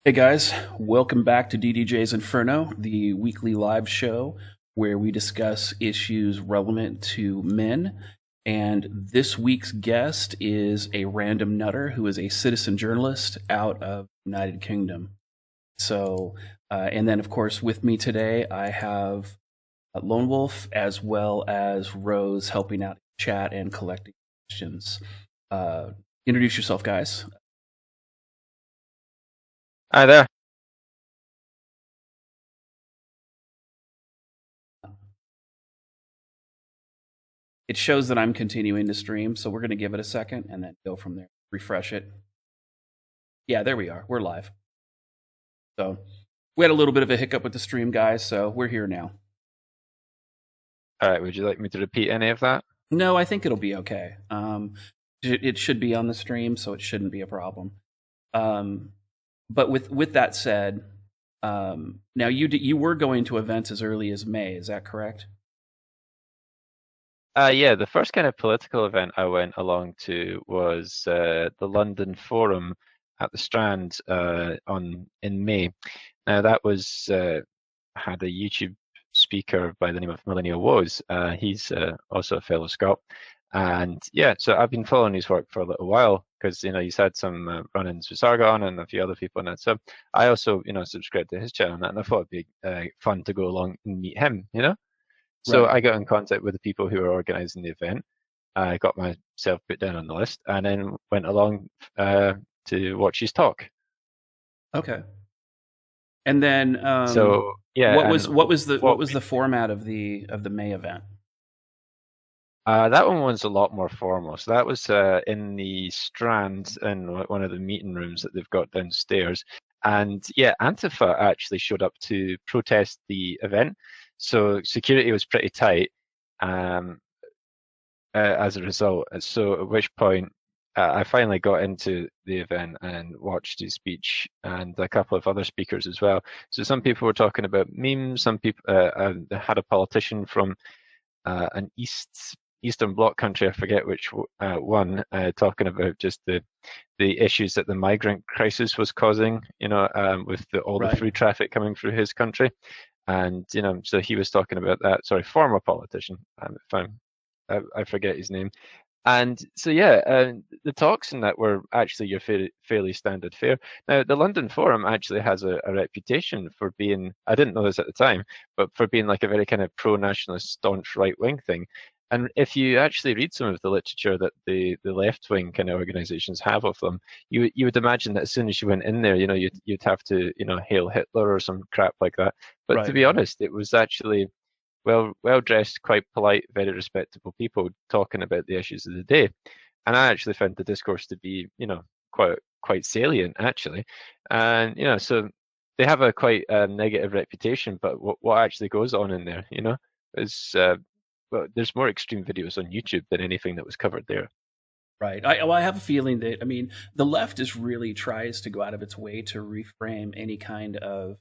Hey guys, welcome back to DDJ's Inferno, the weekly live show where we discuss issues relevant to men. And this week's guest is a random nutter who is a citizen journalist out of the United Kingdom. And then of course with me today I have Lone Wolf as well as Rose helping out in chat and collecting questions. Introduce yourself, guys. Hi there. It shows that I'm continuing to stream, so we're going to give it a second and then go from there. Refresh it. Yeah, there we are. We're live. So we had a little bit of a hiccup with the stream, guys, so we're here now. All right, would you like me to repeat any of that? No, I think it'll be okay. It should be on the stream, so it shouldn't be a problem. But with that said, now you were going to events as early as May, is that correct? Yeah, the first kind of political event I went along to was the London Forum at the Strand in May. Now that was had a YouTube speaker by the name of Millennial Woes. He's also a fellow Scot, and yeah, so I've been following his work for a little while because he's had some run-ins with Sargon and a few other people in it. So I also subscribed to his channel, and I thought it'd be fun to go along and meet him. So Right. I got in contact with the people who were organising the event. I got myself put down on the list, and then went along to watch his talk. Okay. And then So yeah, what was the format of the May event? That one was a lot more formal. So that was in the Strand in one of the meeting rooms that they've got downstairs. And yeah, Antifa actually showed up to protest the event. So security was pretty tight as a result. So at which point I finally got into the event and watched his speech and a couple of other speakers as well. So some people were talking about memes. Some people had a politician from an Eastern Bloc country, I forget which one, talking about just the issues that the migrant crisis was causing, with all the food traffic coming through his country. And, so he was talking about that. Sorry, former politician, if I forget his name. And so, yeah, the talks in that were actually your fairly standard fare. Now, the London Forum actually has a reputation for being, I didn't know this at the time, but for being like a very kind of pro-nationalist, staunch right-wing thing. And if you actually read some of the literature that the left-wing kind of organizations have of them, you would imagine that as soon as you went in there, you'd have to, hail Hitler or some crap like that. But to be honest, it was actually well dressed, quite polite, very respectable people talking about the issues of the day. And I actually found the discourse to be, quite salient actually. And so they have a quite negative reputation, but what actually goes on in there, is well, there's more extreme videos on YouTube than anything that was covered there. Right. I have a feeling that, the left is really tries to go out of its way to reframe any kind of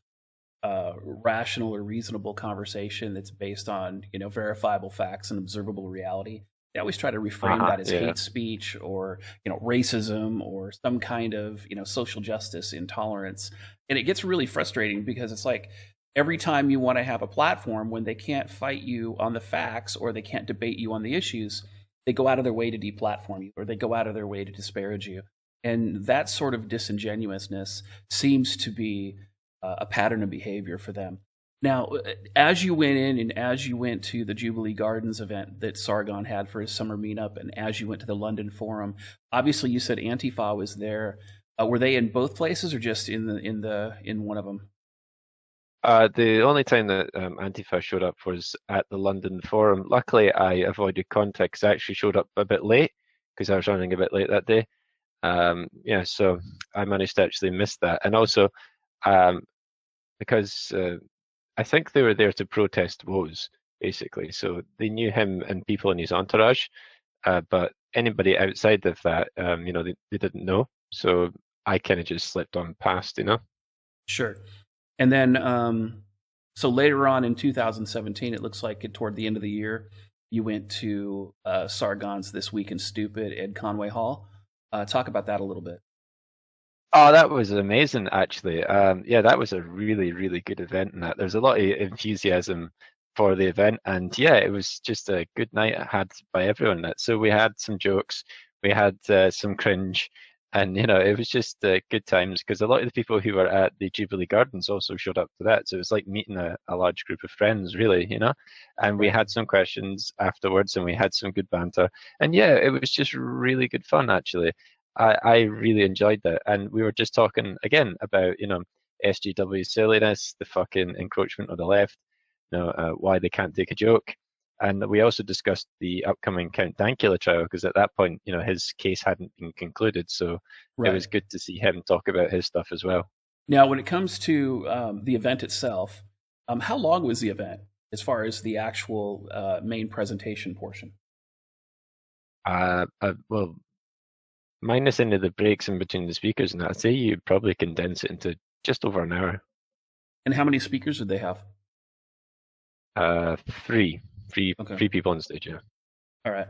rational or reasonable conversation that's based on, verifiable facts and observable reality. They always try to reframe that as hate speech or, racism or some kind of, social justice intolerance. And it gets really frustrating because it's like every time you want to have a platform, when they can't fight you on the facts or they can't debate you on the issues, they go out of their way to deplatform you or they go out of their way to disparage you. And that sort of disingenuousness seems to be a pattern of behavior for them. Now, as you went in and as you went to the Jubilee Gardens event that Sargon had for his summer meetup, and as you went to the London Forum, obviously you said Antifa was there. Were they in both places or just in one of them? The only time that Antifa showed up was at the London Forum. Luckily, I avoided contact because I actually showed up a bit late because I was running a bit late that day. So I managed to actually miss that. And also, because I think they were there to protest woes, basically. So they knew him and people in his entourage, but anybody outside of that, they didn't know. So I kind of just slipped on past. Sure. And then, so later on in 2017, it looks like toward the end of the year, you went to Sargon's This Week in Stupid at Conway Hall. Talk about that a little bit. Oh, that was amazing, actually. Yeah, that was a really, really good event, and that there's a lot of enthusiasm for the event, and yeah, it was just a good night had by everyone. So we had some jokes, we had some cringe, and it was just good times because a lot of the people who were at the Jubilee Gardens also showed up to that. So it was like meeting a large group of friends, really. And we Right. had some questions afterwards, and we had some good banter, and yeah, it was just really good fun, actually. I really enjoyed that. And we were just talking again about, SGW silliness, the fucking encroachment of the left, why they can't take a joke. And we also discussed the upcoming Count Dankula trial because at that point, his case hadn't been concluded. So it Right. was good to see him talk about his stuff as well. Now, when it comes to the event itself, how long was the event as far as the actual main presentation portion? Well, minus any of the breaks in between the speakers, and I'd say you'd probably condense it into just over an hour. And how many speakers did they have? Uh, three, three, Okay. three people on stage. Yeah. All right.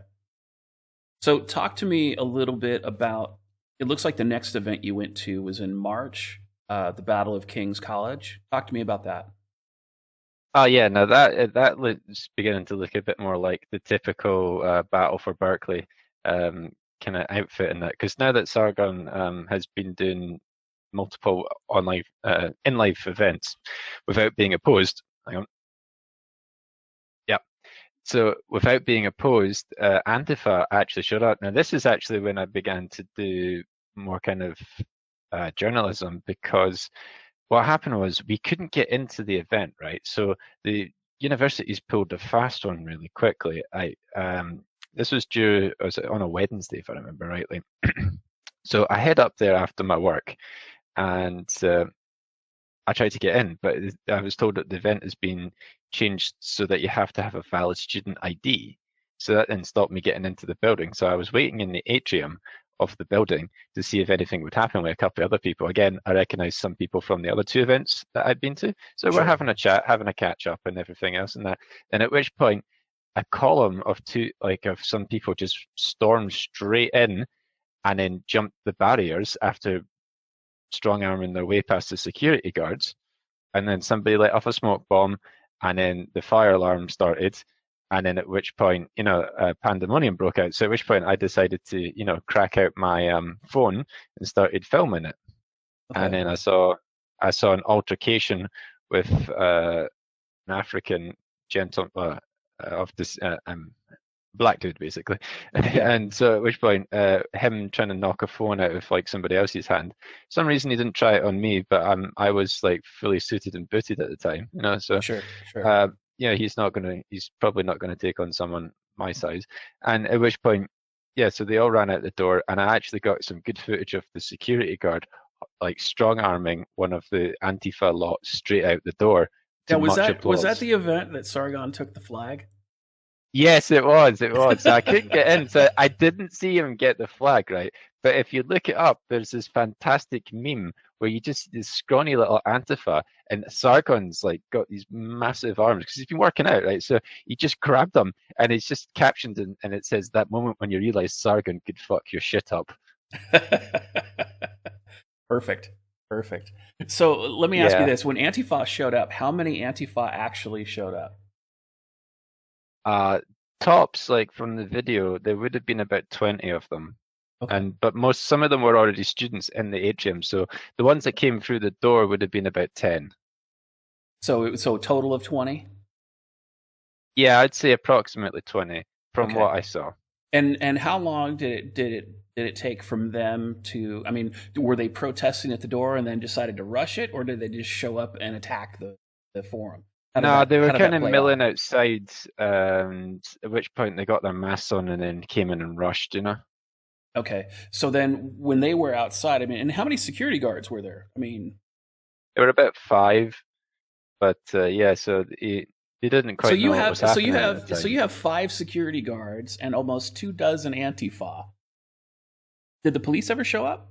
So, talk to me a little bit about. It looks like the next event you went to was in March, the Battle of King's College. Talk to me about that. Oh yeah, now that looks beginning to look a bit more like the typical battle for Berkeley kind of outfit in that. Because now that Sargon has been doing multiple online in live events without being opposed. Hang on. Yeah. So without being opposed, Antifa actually showed up. Now this is actually when I began to do more kind of journalism because what happened was we couldn't get into the event, right? So the universities pulled a fast one really quickly. This was on a Wednesday, if I remember rightly. So I head up there after my work, and I tried to get in, but I was told that the event has been changed so that you have to have a valid student ID. So that then stopped me getting into the building. So I was waiting in the atrium of the building to see if anything would happen with a couple of other people. Again, I recognized some people from the other two events that I'd been to. So we're Sure. having a chat, having a catch up and everything else and that. And at which point a column of some people just stormed straight in and then jumped the barriers after strong arming their way past the security guards, and then somebody let off a smoke bomb, and then the fire alarm started, and then at which point, pandemonium broke out. So at which point I decided to, crack out my phone and started filming it, and Okay. then I saw an altercation with an African gentleman of this black dude basically. Yeah. And so at which point him trying to knock a phone out of like somebody else's hand, for some reason he didn't try it on me, but I was like fully suited and booted at the time, so Sure. Sure. uh he's probably not gonna take on someone my size. And at which point, yeah, so they all ran out the door, and I actually got some good footage of the security guard like strong arming one of the Antifa lot straight out the door to Now, was much that applause. the event that Sargon took the flag? Yes, it was. It was. So I couldn't get in, so I didn't see him get the flag, right? But if you look it up, there's this fantastic meme where you just see this scrawny little Antifa, and Sargon's like got these massive arms because he's been working out, right? So he just grabbed them, and it's just captioned, and it says that moment when you realize Sargon could fuck your shit up. Perfect. Perfect. So let me ask you Yeah. this: when Antifa showed up, how many Antifa actually showed up? Uh, Tops, like from the video, there would have been about 20 of them. Okay. But some of them were already students in the atrium, so the ones that came through the door would have been about 10. So a total of 20. Yeah, I'd say approximately 20 from Okay. what I saw. And how long did it take from them to? I mean, were they protesting at the door and then decided to rush it, or did they just show up and attack the forum? No, they were How did kind that of play out? milling outside, and at which point they got their masks on and then came in and rushed. Okay. So then when they were outside, I mean, and how many security guards were there? I mean, There were about 5, but yeah, so they didn't quite know what was happening at the so time. you have 5 security guards and almost 2 dozen Antifa. Did the police ever show up?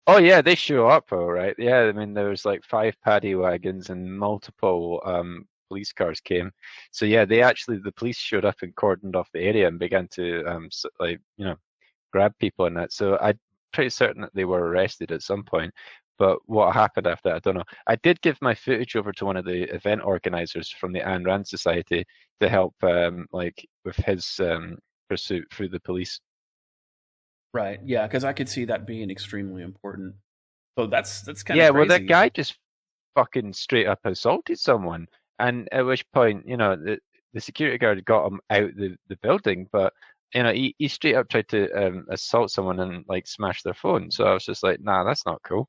Oh yeah, they show up all right. Yeah, I mean there was like 5 paddy wagons and multiple police cars came. So yeah, the police showed up and cordoned off the area and began to like grab people and that. So pretty certain that they were arrested at some point. But what happened after that, I don't know. I did give my footage over to one of the event organizers from the Ayn Rand Society to help, like with his pursuit through the police. Right. Yeah, because I could see that being extremely important. So that's kind of Yeah, well, that crazy. guy just fucking straight up assaulted someone, and at which point, the security guard got him out the building, but he straight up tried to assault someone and like smash their phone. So I was just like, nah, that's not cool.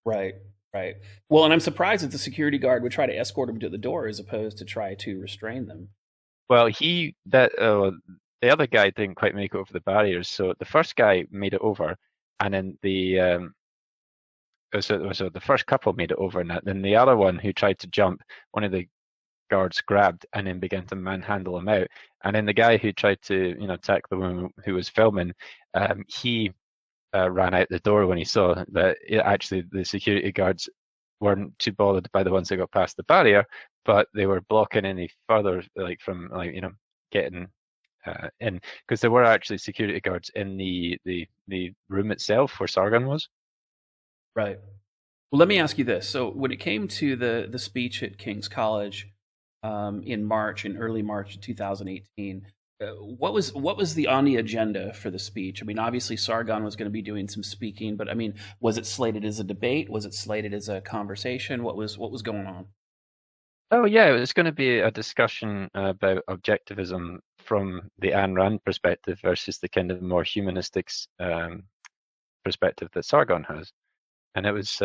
Right. Right. Well, and I'm surprised that the security guard would try to escort him to the door as opposed to try to restrain them. Well, the other guy didn't quite make it over the barriers, so the first guy made it over, and then so the first couple made it over, and then the other one who tried to jump, one of the guards grabbed and then began to manhandle him out. And then the guy who tried to, attack the woman who was filming, he ran out the door when he saw that actually the security guards weren't too bothered by the ones that got past the barrier, but they were blocking any further, like from getting in, because there were actually security guards in the room itself where Sargon was. Right. Well, let me ask you this. So, when it came to the speech at King's College in early March of 2018, what was on the agenda for the speech? I mean, obviously Sargon was going to be doing some speaking, but I mean, was it slated as a debate? Was it slated as a conversation? What was going on? Oh yeah, it was going to be a discussion about objectivism from the Ayn Rand perspective versus the kind of more humanistic perspective that Sargon has, and it was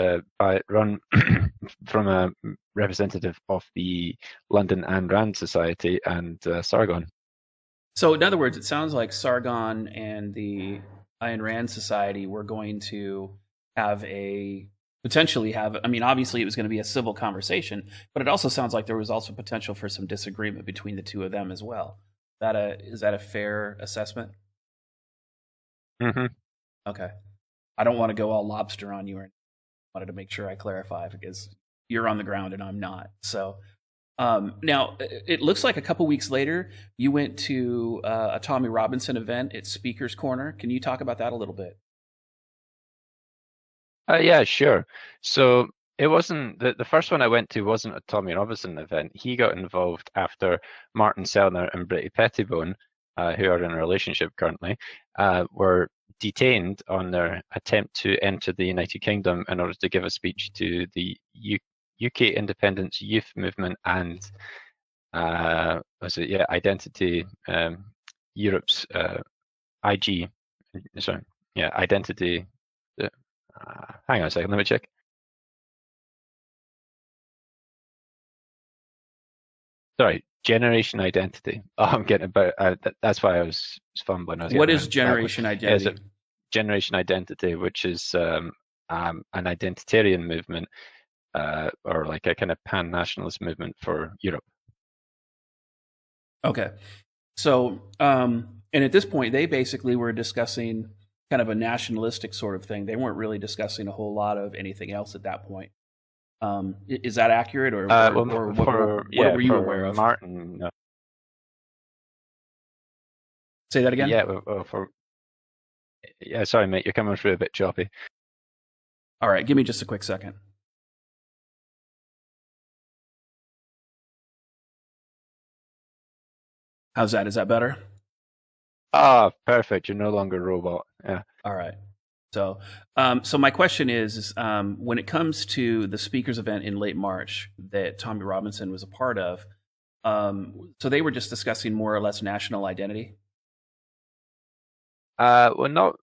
run from a representative of the London Ayn Rand Society and Sargon. So, in other words, it sounds like Sargon and the Ayn Rand Society were going to have a potentially have. I mean, obviously, it was going to be a civil conversation, but it also sounds like there was also potential for some disagreement between the two of them as well. Is that a fair assessment? Hmm. Okay, I don't want to go all lobster on you, or wanted to make sure I clarify because you're on the ground and I'm not. So, now, it looks like a couple weeks later, you went to a Tommy Robinson event at Speaker's Corner. Can you talk about that a little bit? Yeah, sure. So it wasn't the first one I went to wasn't a Tommy Robinson event. He got involved after Martin Sellner and Britty Pettibone, who are in a relationship currently, were detained on their attempt to enter the United Kingdom in order to give a speech to the UK Independence Youth Movement and Identity, Europe's IG, sorry, yeah, Identity. Hang on a second, let me check. Sorry, Generation Identity. Oh, I'm getting about. That's why I was fumbling. I was What getting is around backwards. generation Yeah, it's a identity? Generation Identity, which is an identitarian movement, or like a kind of pan-nationalist movement for Europe. Okay. So, and at this point, they basically were discussing kind of a nationalistic sort of thing. They weren't really discussing a whole lot of anything else at that point. Is that accurate, or, or, Well, or what were you aware for of? Martin, no. Say that again. Yeah, Sorry, mate, you're coming through a bit choppy. All right, give me just a quick second. How's that? Is that better? Ah, perfect. You're no longer a robot. Yeah. All right. So my question is, when it comes to the speakers event in late March that Tommy Robinson was a part of, so they were just discussing more or less national identity. Well, not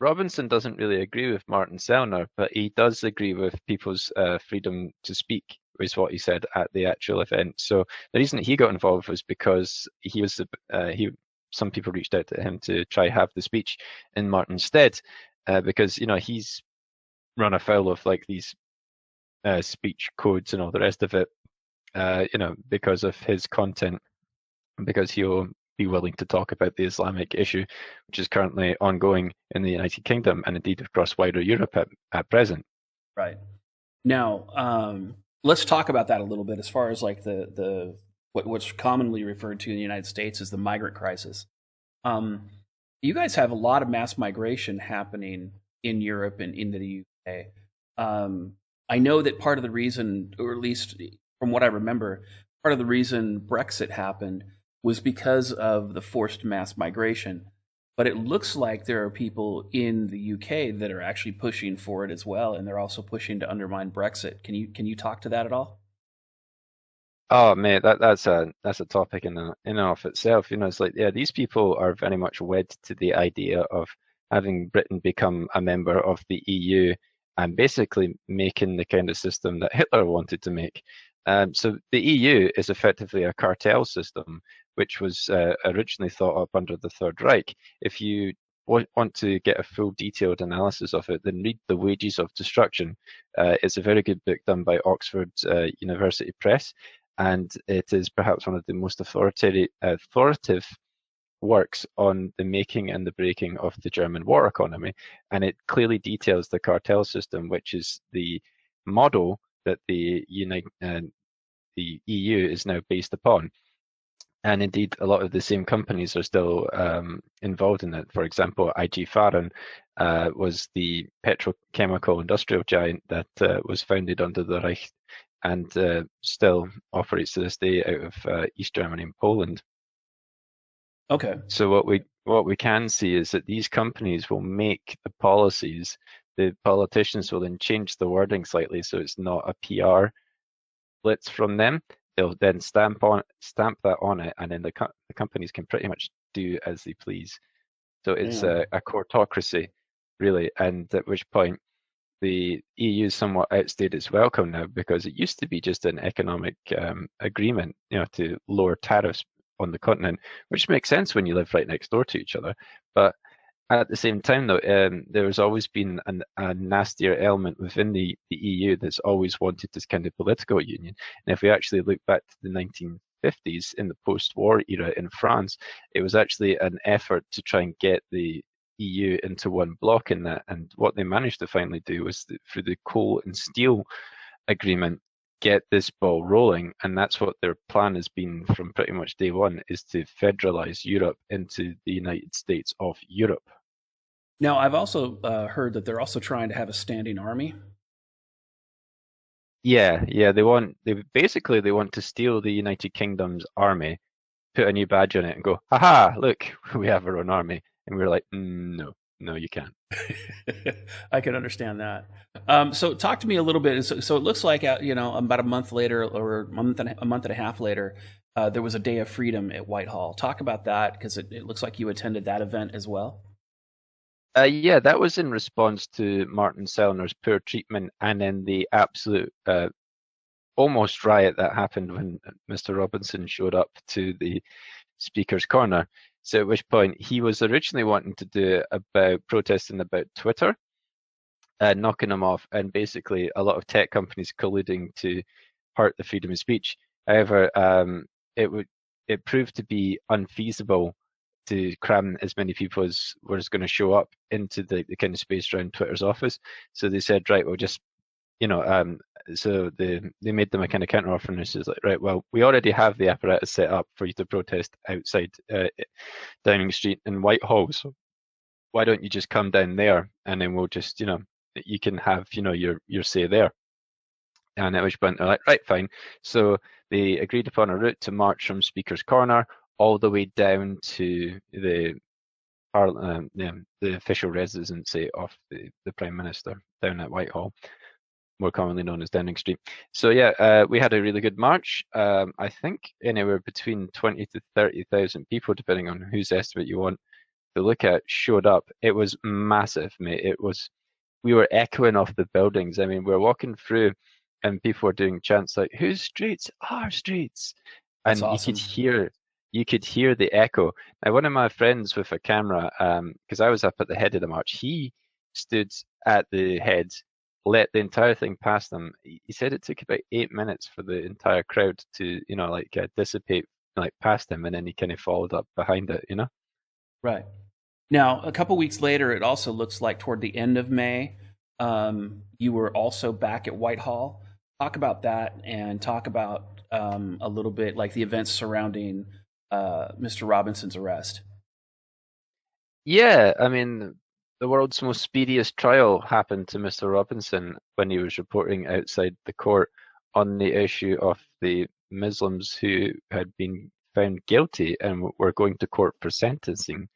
Robinson doesn't really agree with Martin Sellner, but he does agree with people's freedom to speak, is what he said at the actual event. So the reason he got involved was because some people reached out to him to try have the speech in Martin's stead, because he's run afoul of like these speech codes and all the rest of it, because of his content, because he'll be willing to talk about the Islamic issue, which is currently ongoing in the United Kingdom and indeed across wider Europe at present. Right. Now, let's talk about that a little bit as far as like what's commonly referred to in the United States as the migrant crisis. Um, You guys have a lot of mass migration happening in Europe and in the UK. I know that part of the reason, or at least from what I remember, part of the reason Brexit happened was because of the forced mass migration. But it looks like there are people in the UK that are actually pushing for it as well, and they're also pushing to undermine Brexit. Can you talk to that at all? Oh mate, that's a topic in and of itself. You know, it's like, yeah, these people are very much wed to the idea of having Britain become a member of the EU and basically making the kind of system that Hitler wanted to make. So the EU is effectively a cartel system, which was originally thought up under the Third Reich. If you want to get a full detailed analysis of it, then read The Wages of Destruction. It's a very good book done by Oxford University Press, and it is perhaps one of the most authoritative works on the making and the breaking of the German war economy. And it clearly details the cartel system, which is the model that the EU is now based upon. And indeed, a lot of the same companies are still involved in it. For example, IG Farben was the petrochemical industrial giant that was founded under the Reich and still operates to this day out of East Germany and Poland. Okay. So what we can see is that these companies will make the policies. The politicians will then change the wording slightly so it's not a PR blitz from them. They'll then stamp that on it, and then the companies can pretty much do as they please. So it's Yeah. a courtocracy, really, and at which point the EU somewhat outstayed its welcome now, because it used to be just an economic agreement, to lower tariffs on the continent, which makes sense when you live right next door to each other. But at the same time, though, there's always been a nastier element within the EU that's always wanted this kind of political union. And if we actually look back to the 1950s, in the post-war era in France, it was actually an effort to try and get the EU into one block in that. And what they managed to finally do was through the coal and steel agreement, get this ball rolling. And that's what their plan has been from pretty much day one, is to federalize Europe into the United States of Europe. Now, I've also heard that they're also trying to have a standing army. Yeah, they want to steal the United Kingdom's army, put a new badge on it, and go, haha, look, we have our own army. And we're like, no, no, you can't. I can understand that. So, talk to me a little bit. So it looks like about a month later, or a month and a half later, there was a Day of Freedom at Whitehall. Talk about that, because it looks like you attended that event as well. Yeah, that was in response to Martin Sellner's poor treatment, and then the absolute almost riot that happened when Mr. Robinson showed up to the Speaker's Corner. So at which point he was originally wanting to do it about protesting about Twitter, knocking them off, and basically a lot of tech companies colluding to hurt the freedom of speech. However, it proved to be unfeasible to cram as many people as was going to show up into the kind of space around Twitter's office. So they said, right, we'll just, so they made them a kind of counter offer, and it's just like, right, well, we already have the apparatus set up for you to protest outside Downing Street and Whitehall. So why don't you just come down there, and then we'll just, you can have, your say there. And at which point they're like, right, fine. So they agreed upon a route to march from Speaker's Corner all the way down to the official residency of the Prime Minister down at Whitehall, more commonly known as Downing Street. So yeah, we had a really good march. I think anywhere between 20 to 30,000 people, depending on whose estimate you want to look at, showed up. It was massive, mate. We were echoing off the buildings. I mean, we were walking through and people were doing chants like, whose streets? Our streets. That's And awesome. you could hear the echo. Now, one of my friends with a camera, because I was up at the head of the march, he stood at the head, let the entire thing pass them. He said it took about 8 minutes for the entire crowd to, dissipate, past him, and then he kind of followed up behind it. Right. Now, a couple weeks later, it also looks like toward the end of May, you were also back at Whitehall. Talk about that, and talk about a little bit like the events surrounding Mr. Robinson's arrest. Yeah, I mean, the world's most speediest trial happened to Mr. Robinson when he was reporting outside the court on the issue of the Muslims who had been found guilty and were going to court for sentencing.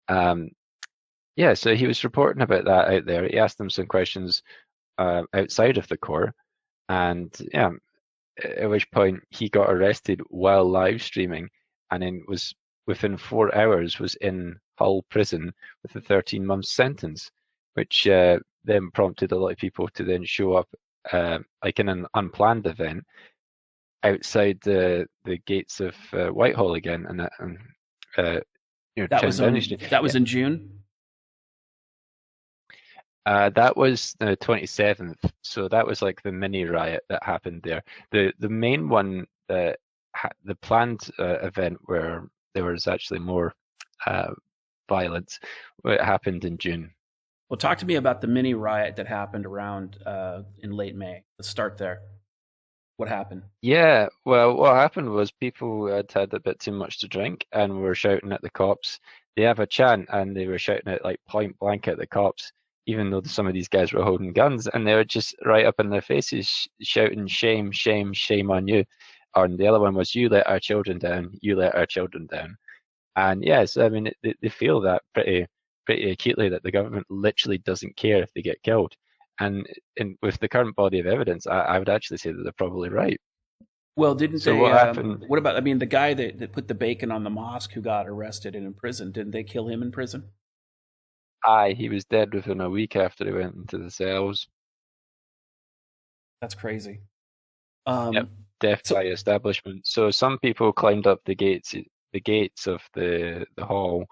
Um, yeah, so he was reporting about that out there. He asked them some questions outside of the court, and yeah, at which point he got arrested while live streaming, and then was within 4 hours was in Hull prison with a 13-month sentence, which then prompted a lot of people to then show up like in an unplanned event outside the gates of Whitehall again, and That was Town Downing on Street. that was in June. That was the 27th, so that was like the mini riot that happened there. The main one, the planned event where there was actually more uh, violence, it happened in June. Well, talk to me about the mini riot that happened around in late May. Let's start there. What happened? Yeah, well, what happened was people had a bit too much to drink and were shouting at the cops. They have a chant and they were shouting it like point blank at the cops, even though some of these guys were holding guns, and they were just right up in their faces shouting, "Shame, shame, shame on you." And the other one was, "You let our children down, you let our children down." And yes, I mean, they feel that pretty acutely that the government literally doesn't care if they get killed. And with the current body of evidence, I would actually say that they're probably right. Well, didn't So they? what happened? What about? I mean, the guy that put the bacon on the mosque who got arrested and imprisoned. Didn't they kill him in prison? Aye, he was dead within a week after he went into the cells. That's crazy. Yep, Um, death so by establishment. So some people climbed up the gates of the hall,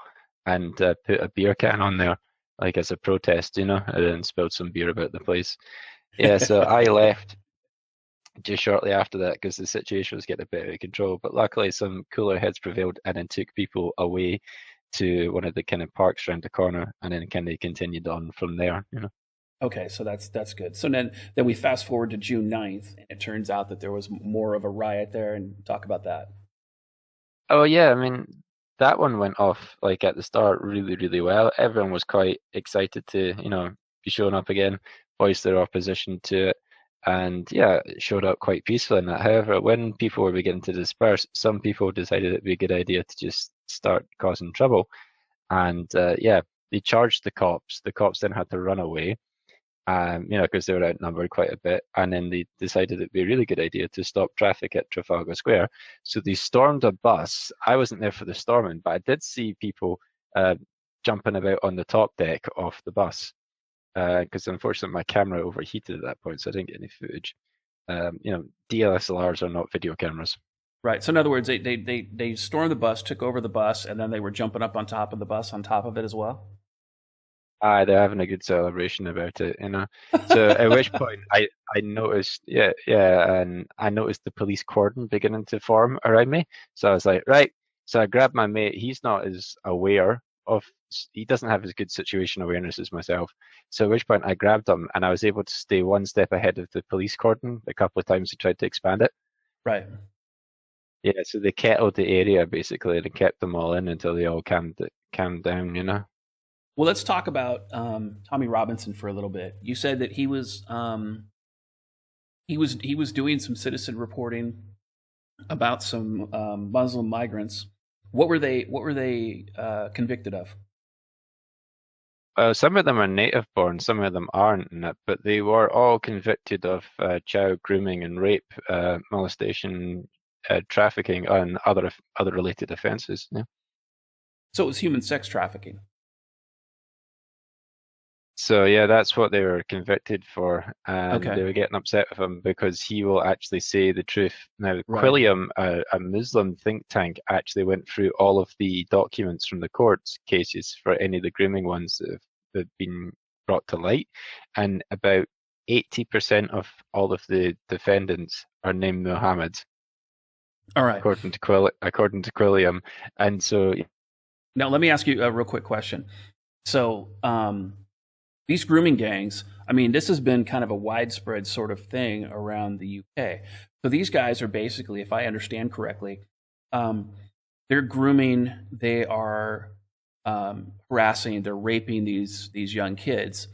and put a beer can on there, like as a protest, and then spilled some beer about the place. Yeah, so I left just shortly after that because the situation was getting a bit out of control. But luckily, some cooler heads prevailed and then took people away to one of the kind of parks around the corner, and then kind of continued on from there. okay, so that's good. So then we fast forward to June 9th, and it turns out that there was more of a riot there. And talk about that. Oh yeah, I mean that one went off like at the start really, really well. Everyone was quite excited to, be showing up again, voice their opposition to it, and yeah, it showed up quite peaceful in that. However, when people were beginning to disperse, some people decided it'd be a good idea to just start causing trouble, and yeah, they charged the cops. The cops then had to run away, because they were outnumbered quite a bit. And then they decided it'd be a really good idea to stop traffic at Trafalgar Square. So they stormed a bus. I wasn't there for the storming, but I did see people uh, jumping about on the top deck of the bus because unfortunately my camera overheated at that point, so I didn't get any footage. DSLRs are not video cameras. Right. So in other words, they stormed the bus, took over the bus, and then they were jumping up on top of the bus on top of it as well. Aye, they're having a good celebration about it. So at which point I noticed, yeah, and I noticed the police cordon beginning to form around me. So I was like, right. So I grabbed my mate. He's not as aware of, he doesn't have as good situation awareness as myself. So at which point I grabbed him and I was able to stay one step ahead of the police cordon a couple of times he tried to expand it. Right. Yeah, so they kettled the area basically and kept them all in until they all calmed down. Well, let's talk about Tommy Robinson for a little bit. You said that he was doing some citizen reporting about some Muslim migrants. What were they convicted of? Some of them are native born, some of them aren't, but they were all convicted of child grooming and rape, molestation, trafficking, and other related offences. Yeah. So it was human sex trafficking. So yeah, that's what they were convicted for, and Okay. they were getting upset with him because he will actually say the truth. Now, Right. Quilliam, a Muslim think tank, actually went through all of the documents from the court cases for any of the grooming ones that have been brought to light, and about 80% of all of the defendants are named Muhammad, All right. according to Quilliam, and so Now let me ask you a real quick question. So these grooming gangs, I mean, this has been kind of a widespread sort of thing around the UK. So these guys are basically, if I understand correctly, um, they're grooming. They are harassing, they're raping these young kids,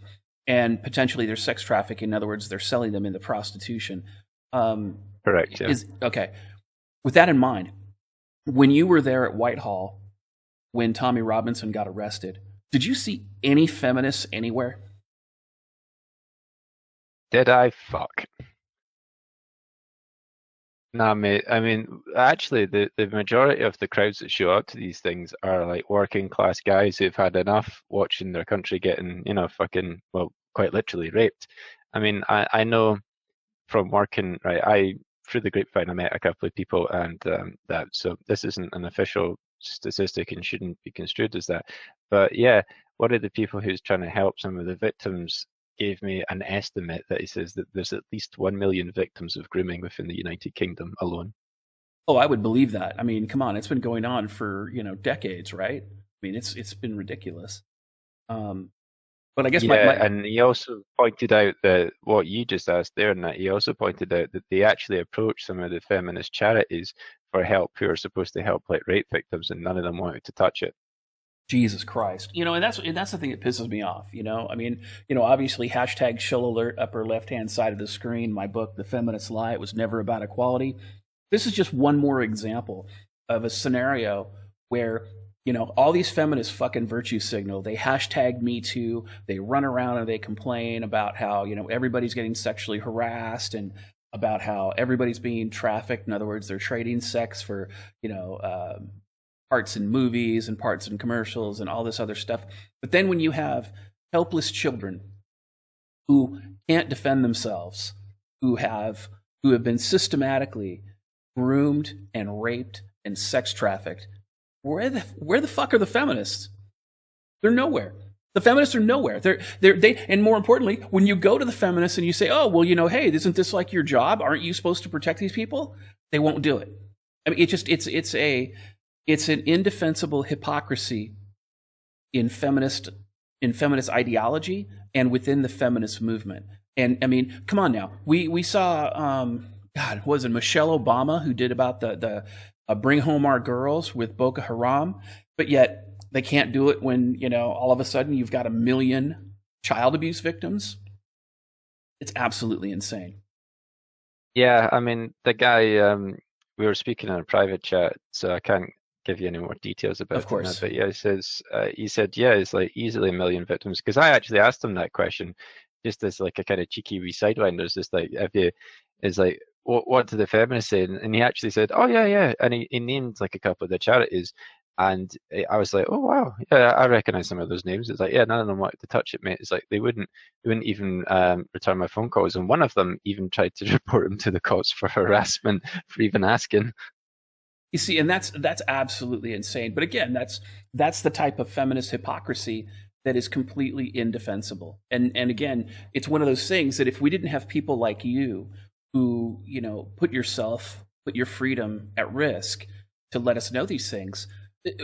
and potentially they're sex trafficking. In other words, they're selling them into prostitution. Um, Correct. Yeah. is okay. With that in mind, when you were there at Whitehall when Tommy Robinson got arrested, did you see any feminists anywhere? Did I fuck? Nah, mate. I mean, actually, the majority of the crowds that show up to these things are like working class guys who've had enough watching their country getting, fucking, well, quite literally raped. I mean, I know from working, right, through the grapevine, I met a couple of people, and so this isn't an official statistic and shouldn't be construed as that. But yeah, one of the people who's trying to help some of the victims gave me an estimate that he says that there's at least 1 million victims of grooming within the United Kingdom alone. Oh, I would believe that. I mean, come on, it's been going on for decades, right? I mean, it's been ridiculous. Um, but I guess Yeah, and he also pointed out that what you just asked there, and that he also pointed out that they actually approached some of the feminist charities for help who are supposed to help like rape victims, and none of them wanted to touch it. Jesus Christ, and that's the thing that pisses me off. I mean, obviously hashtag shill alert upper left hand side of the screen. My book, The Feminist Lie, it was never about equality. This is just one more example of a scenario where all these feminists fucking virtue signal. They hashtag Me Too. They run around and they complain about how everybody's getting sexually harassed and about how everybody's being trafficked. In other words, they're trading sex for parts in movies and parts in commercials and all this other stuff. But then when you have helpless children who can't defend themselves, who have been systematically groomed and raped and sex trafficked, where the fuck are the feminists? They're nowhere. The feminists are nowhere. And more importantly, when you go to the feminists and you say, "Oh, well, hey, isn't this like your job? Aren't you supposed to protect these people?" They won't do it. I mean, it's an indefensible hypocrisy in feminist ideology and within the feminist movement. And I mean, come on now. We saw God, was it Michelle Obama who did about the Bring Home Our Girls with Boko Haram, but yet they can't do it when all of a sudden you've got 1 million child abuse victims. It's absolutely insane. Yeah, I mean, the guy, we were speaking in a private chat, so I can't give you any more details about Of it now, course. but yeah, he said, yeah, it's like easily 1 million victims. Because I actually asked him that question, just as like a kind of cheeky wee sidewinder. It's just like, what do the feminists say? And he actually said, oh yeah, and he named like a couple of the charities. And I was like, oh wow, yeah, I recognize some of those names. It's like, yeah, none of them wanted to touch it, mate. It's like they wouldn't even return my phone calls, and one of them even tried to report him to the cops for harassment for even asking. You see, and that's absolutely insane. But again, that's the type of feminist hypocrisy that is completely indefensible. And again, it's one of those things that if we didn't have people like you who put your freedom at risk to let us know these things,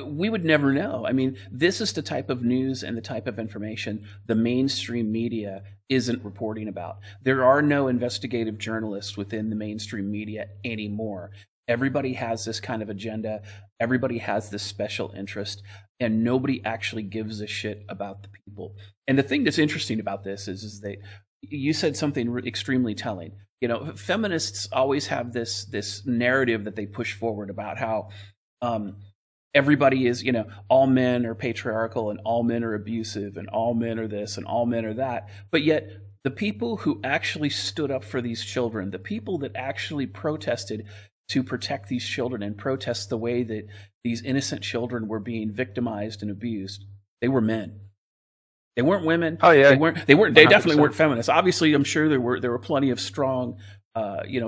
we would never know. I mean, this is the type of news and the type of information the mainstream media isn't reporting about. There are no investigative journalists within the mainstream media anymore. Everybody has this kind of agenda. Everybody has this special interest, and nobody actually gives a shit about the people. And the thing that's interesting about this is that you said something extremely telling. Feminists always have this narrative that they push forward about how everybody is, all men are patriarchal and all men are abusive and all men are this and all men are that. But yet the people who actually stood up for these children, the people that actually protested to protect these children and protest the way that these innocent children were being victimized and abused, they were men. They weren't women. Oh yeah, They definitely weren't feminists. Obviously, I'm sure there were plenty of strong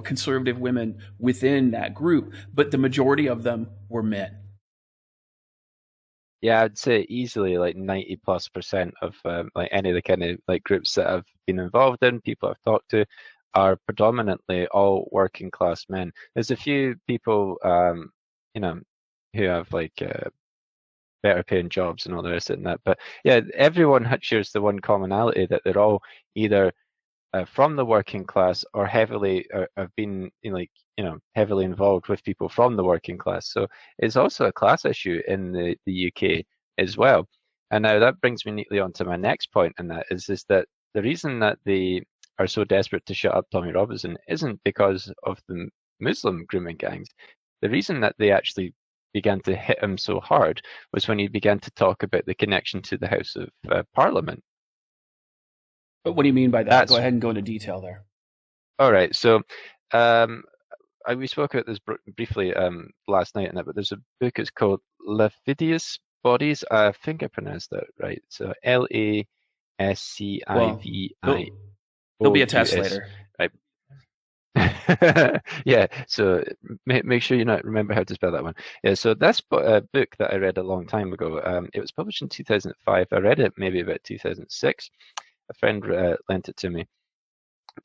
conservative women within that group, but the majority of them were men. Yeah, I'd say easily like 90+% of like any of the kind of like groups that I've been involved in, people I've talked to, are predominantly all working class men. There's a few people, who have like better paying jobs and all the rest of that. But yeah, everyone shares the one commonality that they're all either from the working class or heavily have been heavily involved with people from the working class. So it's also a class issue in the UK as well. And now that brings me neatly on to my next point, and that is that the reason that they are so desperate to shut up Tommy Robinson isn't because of the Muslim grooming gangs. The reason that they actually began to hit him so hard was when he began to talk about the connection to the House of Parliament. But what do you mean by that? That's Go ahead and go into detail there. all right. So we spoke about this briefly last night, but there's a book. It's called Lascivious Bodies. I think I pronounced that right. So Lascivious. There'll be a test later. Right. Yeah, so make sure you remember how to spell that one. Yeah, so that's a book that I read a long time ago. It was published in 2005. I read it maybe about 2006. A friend lent it to me.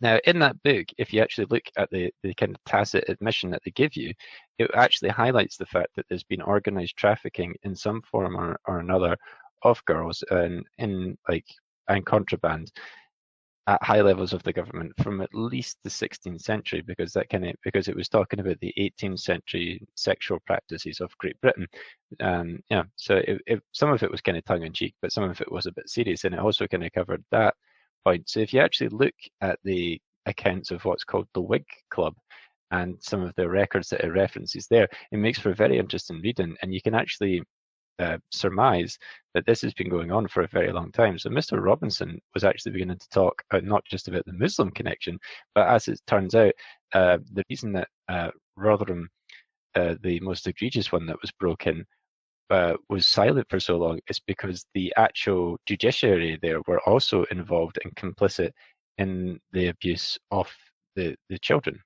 Now, in that book, if you actually look at the kind of tacit admission that they give you, it actually highlights the fact that there's been organized trafficking in some form or another of girls and contraband at high levels of the government from at least the 16th century, because it was talking about the 18th century sexual practices of Great Britain. So some of it was kind of tongue in cheek, but some of it was a bit serious, and it also kind of covered that point. So if you actually look at the accounts of what's called the Whig Club and some of the records that it references there, it makes for very interesting reading, and you can actually surmise that this has been going on for a very long time. So Mr. Robinson was actually beginning to talk not just about the Muslim connection, but as it turns out, the reason that Rotherham, the most egregious one that was broken, was silent for so long is because the actual judiciary there were also involved and complicit in the abuse of the children.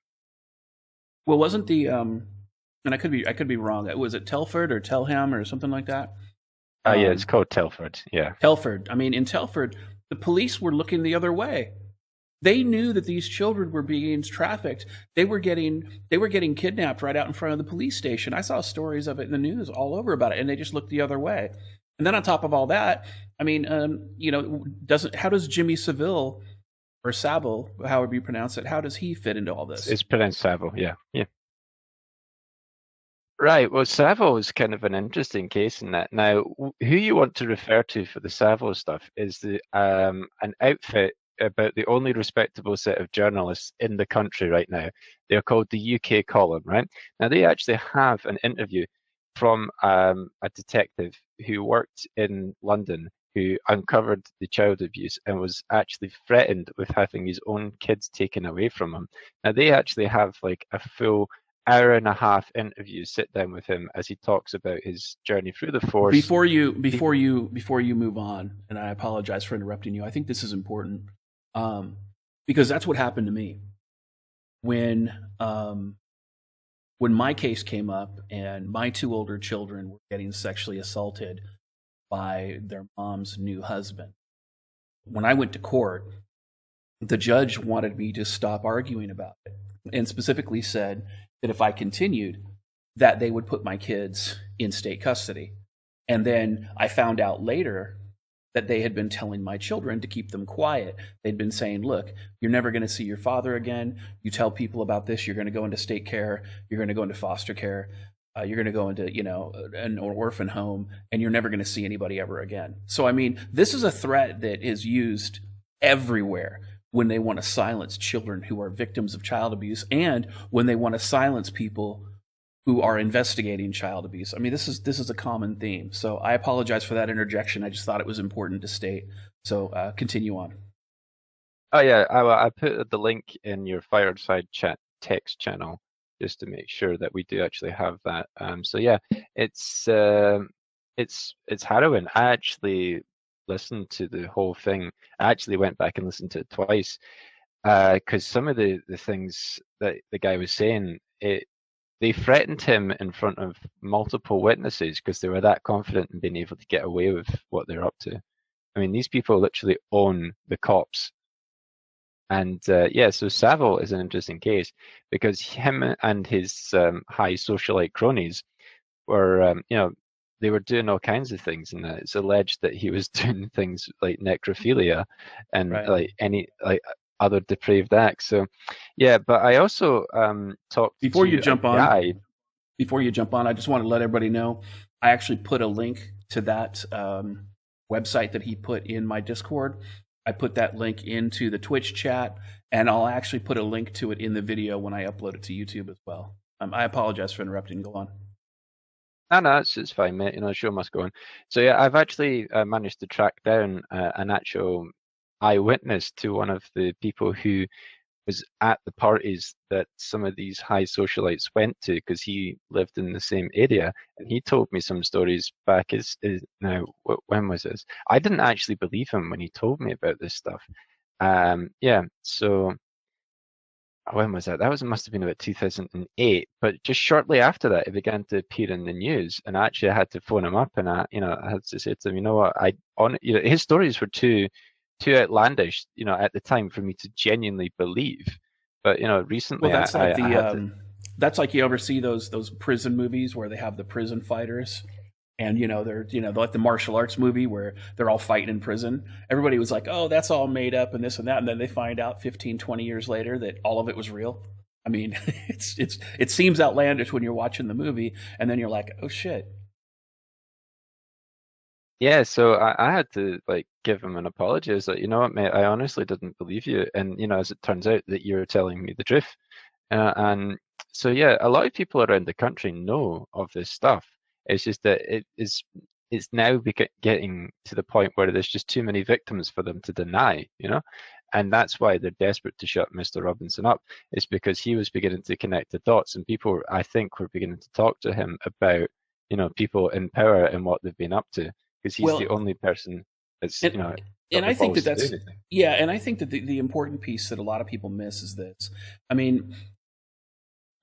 Well, wasn't the and I could be wrong. Was it Telford or Telham or something like that? Yeah, it's called Telford. Yeah, Telford. I mean, in Telford, the police were looking the other way. They knew that these children were being trafficked. They were getting kidnapped right out in front of the police station. I saw stories of it in the news all over about it, and they just looked the other way. And then on top of all that, I mean, how does Jimmy Savile or Savile, however you pronounce it, how does he fit into all this? It's pronounced Savile. Yeah. Right. Well, Savile is kind of an interesting case in that. Now, who you want to refer to for the Savile stuff is an outfit about the only respectable set of journalists in the country right now. They're called the UK Column, right? Now, they actually have an interview from a detective who worked in London, who uncovered the child abuse and was actually threatened with having his own kids taken away from him. Now, they actually have like a full hour and a half interview sit down with him as he talks about his journey through the force. Before you move on, and I apologize for interrupting you, I think this is important because that's what happened to me when my case came up and my two older children were getting sexually assaulted by their mom's new husband. When I went to court, the judge wanted me to stop arguing about it and specifically said that if I continued, that they would put my kids in state custody. And then I found out later that they had been telling my children to keep them quiet. They'd been saying, look, you're never going to see your father again. You tell people about this, you're going to go into state care, you're going to go into foster care, you're going to go into, an orphan home, and you're never going to see anybody ever again. So, I mean, this is a threat that is used everywhere when they want to silence children who are victims of child abuse and when they want to silence people who are investigating child abuse. I mean, this is a common theme. So I apologize for that interjection. I just thought it was important to state. So continue on. Oh yeah, I put the link in your Fireside Chat text channel just to make sure that we do actually have that. So yeah, it's harrowing. I actually listened to the whole thing. I actually went back and listened to it twice because some of the things that the guy was saying, they threatened him in front of multiple witnesses because they were that confident in being able to get away with what they're up to. I mean, these people literally own the cops. And so Savile is an interesting case because him and his high socialite cronies were, they were doing all kinds of things, and it's alleged that he was doing things like necrophilia and other depraved acts. So, yeah, but I also talked before you jump on. Before you jump on, I just want to let everybody know I actually put a link to that website that he put in my Discord. I put that link into the Twitch chat, and I'll actually put a link to it in the video when I upload it to YouTube as well. I apologize for interrupting. Go on. No, it's fine, mate. You know, the show must go on. So yeah, I've actually managed to track down an actual eyewitness to one of the people who was at the parties that some of these high socialites went to, because he lived in the same area, and he told me some stories back. Now, when was this? I didn't actually believe him when he told me about this stuff. Yeah, so when was that? Must have been about 2008. But just shortly after that, it began to appear in the news, and actually I had to phone him up, and I had to say to him, you know what, his stories were too outlandish, at the time for me to genuinely believe. But Well, recently that's like I had to. that's like you ever see those prison movies where they have the prison fighters, and they're like the martial arts movie where they're all fighting in prison. Everybody was like, oh, that's all made up and this and that, and then they find out 15, 20 years later that all of it was real. I mean, it seems outlandish when you're watching the movie, and then you're like, oh shit. Yeah, so I had to give him an apology. I was like, you know what, mate, I honestly didn't believe you, and as it turns out, that you're telling me the truth. And so yeah, a lot of people around the country know of this stuff. It's just that it's now getting to the point where there's just too many victims for them to deny, and that's why they're desperate to shut Mr. Robinson up. It's because he was beginning to connect the dots, and people, I think, were beginning to talk to him about people in power and what they've been up to, because he's the Well, only person that's and, got and the I think that balls to do that's anything. yeah, and I think that the important piece that a lot of people miss is this. I mean,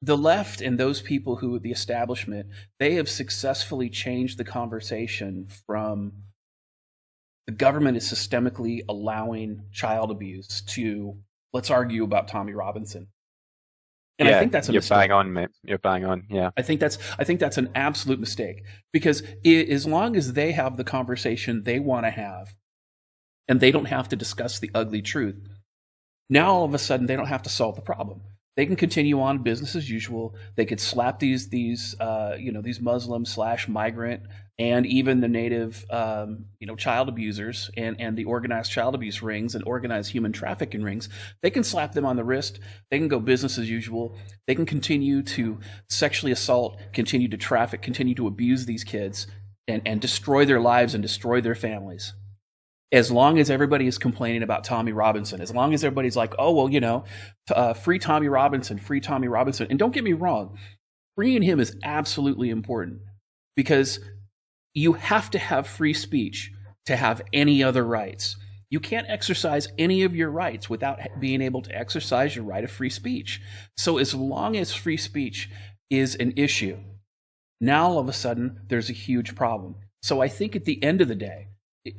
the left and those people who the establishment, they have successfully changed the conversation from the government is systemically allowing child abuse to let's argue about Tommy Robinson. And I Yeah, think that's a you're mistake. bang on, mate. You're bang on. Yeah. I think that's an absolute mistake, because as long as they have the conversation they want to have and they don't have to discuss the ugly truth, now all of a sudden they don't have to solve the problem. They can continue on business as usual. They could slap these Muslim slash migrant and even the native child abusers and the organized child abuse rings and organized human trafficking rings. They can slap them on the wrist. They can go business as usual. They can continue to sexually assault, continue to traffic, continue to abuse these kids, and destroy their lives and destroy their families, as long as everybody is complaining about Tommy Robinson, as long as everybody's like, oh, well, free Tommy Robinson, free Tommy Robinson. And don't get me wrong, freeing him is absolutely important, because you have to have free speech to have any other rights. You can't exercise any of your rights without being able to exercise your right of free speech. So as long as free speech is an issue, now all of a sudden there's a huge problem. So I think at the end of the day,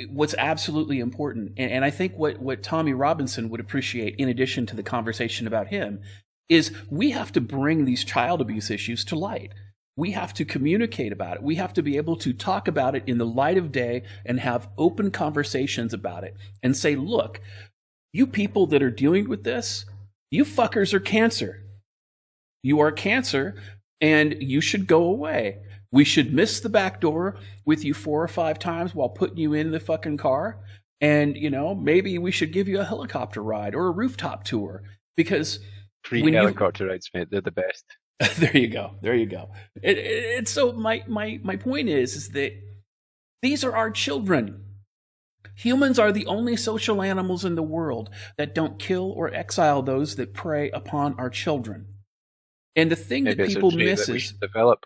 what's absolutely important, and I think what Tommy Robinson would appreciate, in addition to the conversation about him, is we have to bring these child abuse issues to light. We have to communicate about it. We have to be able to talk about it in the light of day and have open conversations about it and say, look, you people that are dealing with this, you fuckers are cancer. You are cancer, and you should go away. We should miss the back door with you 4 or 5 times while putting you in the fucking car. And, maybe we should give you a helicopter ride or a rooftop tour, because Free helicopter rides, mate. They're the best. There you go. There you go. And so my point is that these are our children. Humans are the only social animals in the world that don't kill or exile those that prey upon our children. And the thing Maybe that people miss that we is, should develop.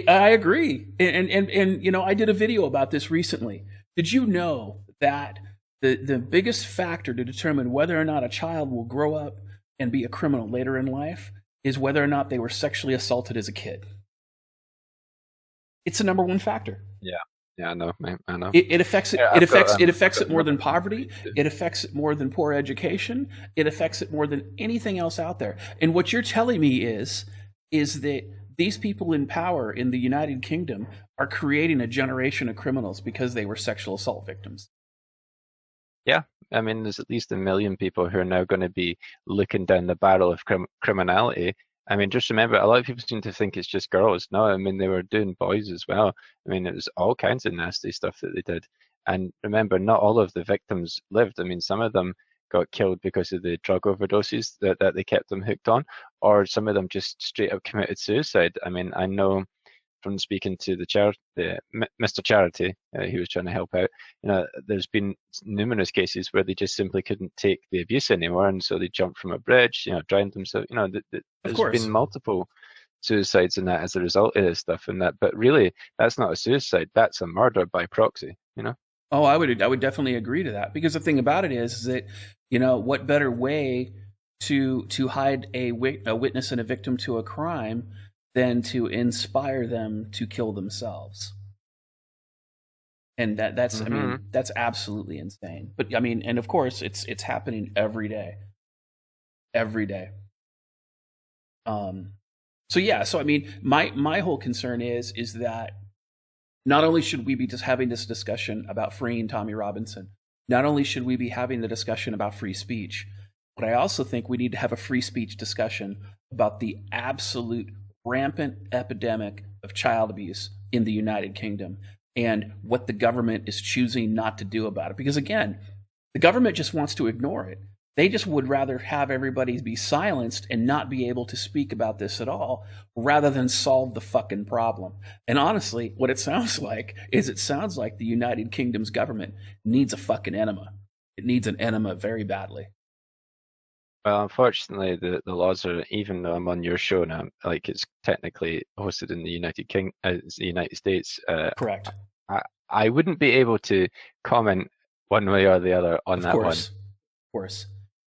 I agree. And I did a video about this recently. Did you know that the biggest factor to determine whether or not a child will grow up and be a criminal later in life is whether or not they were sexually assaulted as a kid? It's the number one factor. Yeah, I know, man. I know. It affects it. It affects it more than poverty. It affects it more than poor education. It affects it more than anything else out there. And what you're telling me is that these people in power in the United Kingdom are creating a generation of criminals because they were sexual assault victims. Yeah, I mean, there's at least 1 million people who are now going to be looking down the barrel of criminality I mean, just remember, a lot of people seem to think it's just girls. No, I mean, they were doing boys as well. I mean, it was all kinds of nasty stuff that they did. And remember, not all of the victims lived. I mean, some of them got killed because of the drug overdoses that they kept them hooked on, or some of them just straight up committed suicide. I mean, I know from speaking to Mr. Charity, who was trying to help out, there's been numerous cases where they just simply couldn't take the abuse anymore, and so they jumped from a bridge, drowned themselves. There's been multiple suicides in that as a result of this stuff, and that. But really, that's not a suicide; that's a murder by proxy. Oh, I would definitely agree to that, because the thing about it is that, what better way to hide a witness and a victim to a crime than to inspire them to kill themselves. And that's I mean, that's absolutely insane. But I mean, and of course it's happening every day. Every day. So yeah, so I mean, my whole concern is that not only should we be just having this discussion about freeing Tommy Robinson, not only should we be having the discussion about free speech, but I also think we need to have a free speech discussion about the absolute rampant epidemic of child abuse in the United Kingdom and what the government is choosing not to do about it. Because again, the government just wants to ignore it. They just would rather have everybody be silenced and not be able to speak about this at all, rather than solve the fucking problem. And honestly, what it sounds like is the United Kingdom's government needs a fucking enema. It needs an enema very badly. Well, unfortunately, the laws are, even though I'm on your show now, like it's technically hosted in the United States. Correct. I wouldn't be able to comment one way or the other on that one. Of course.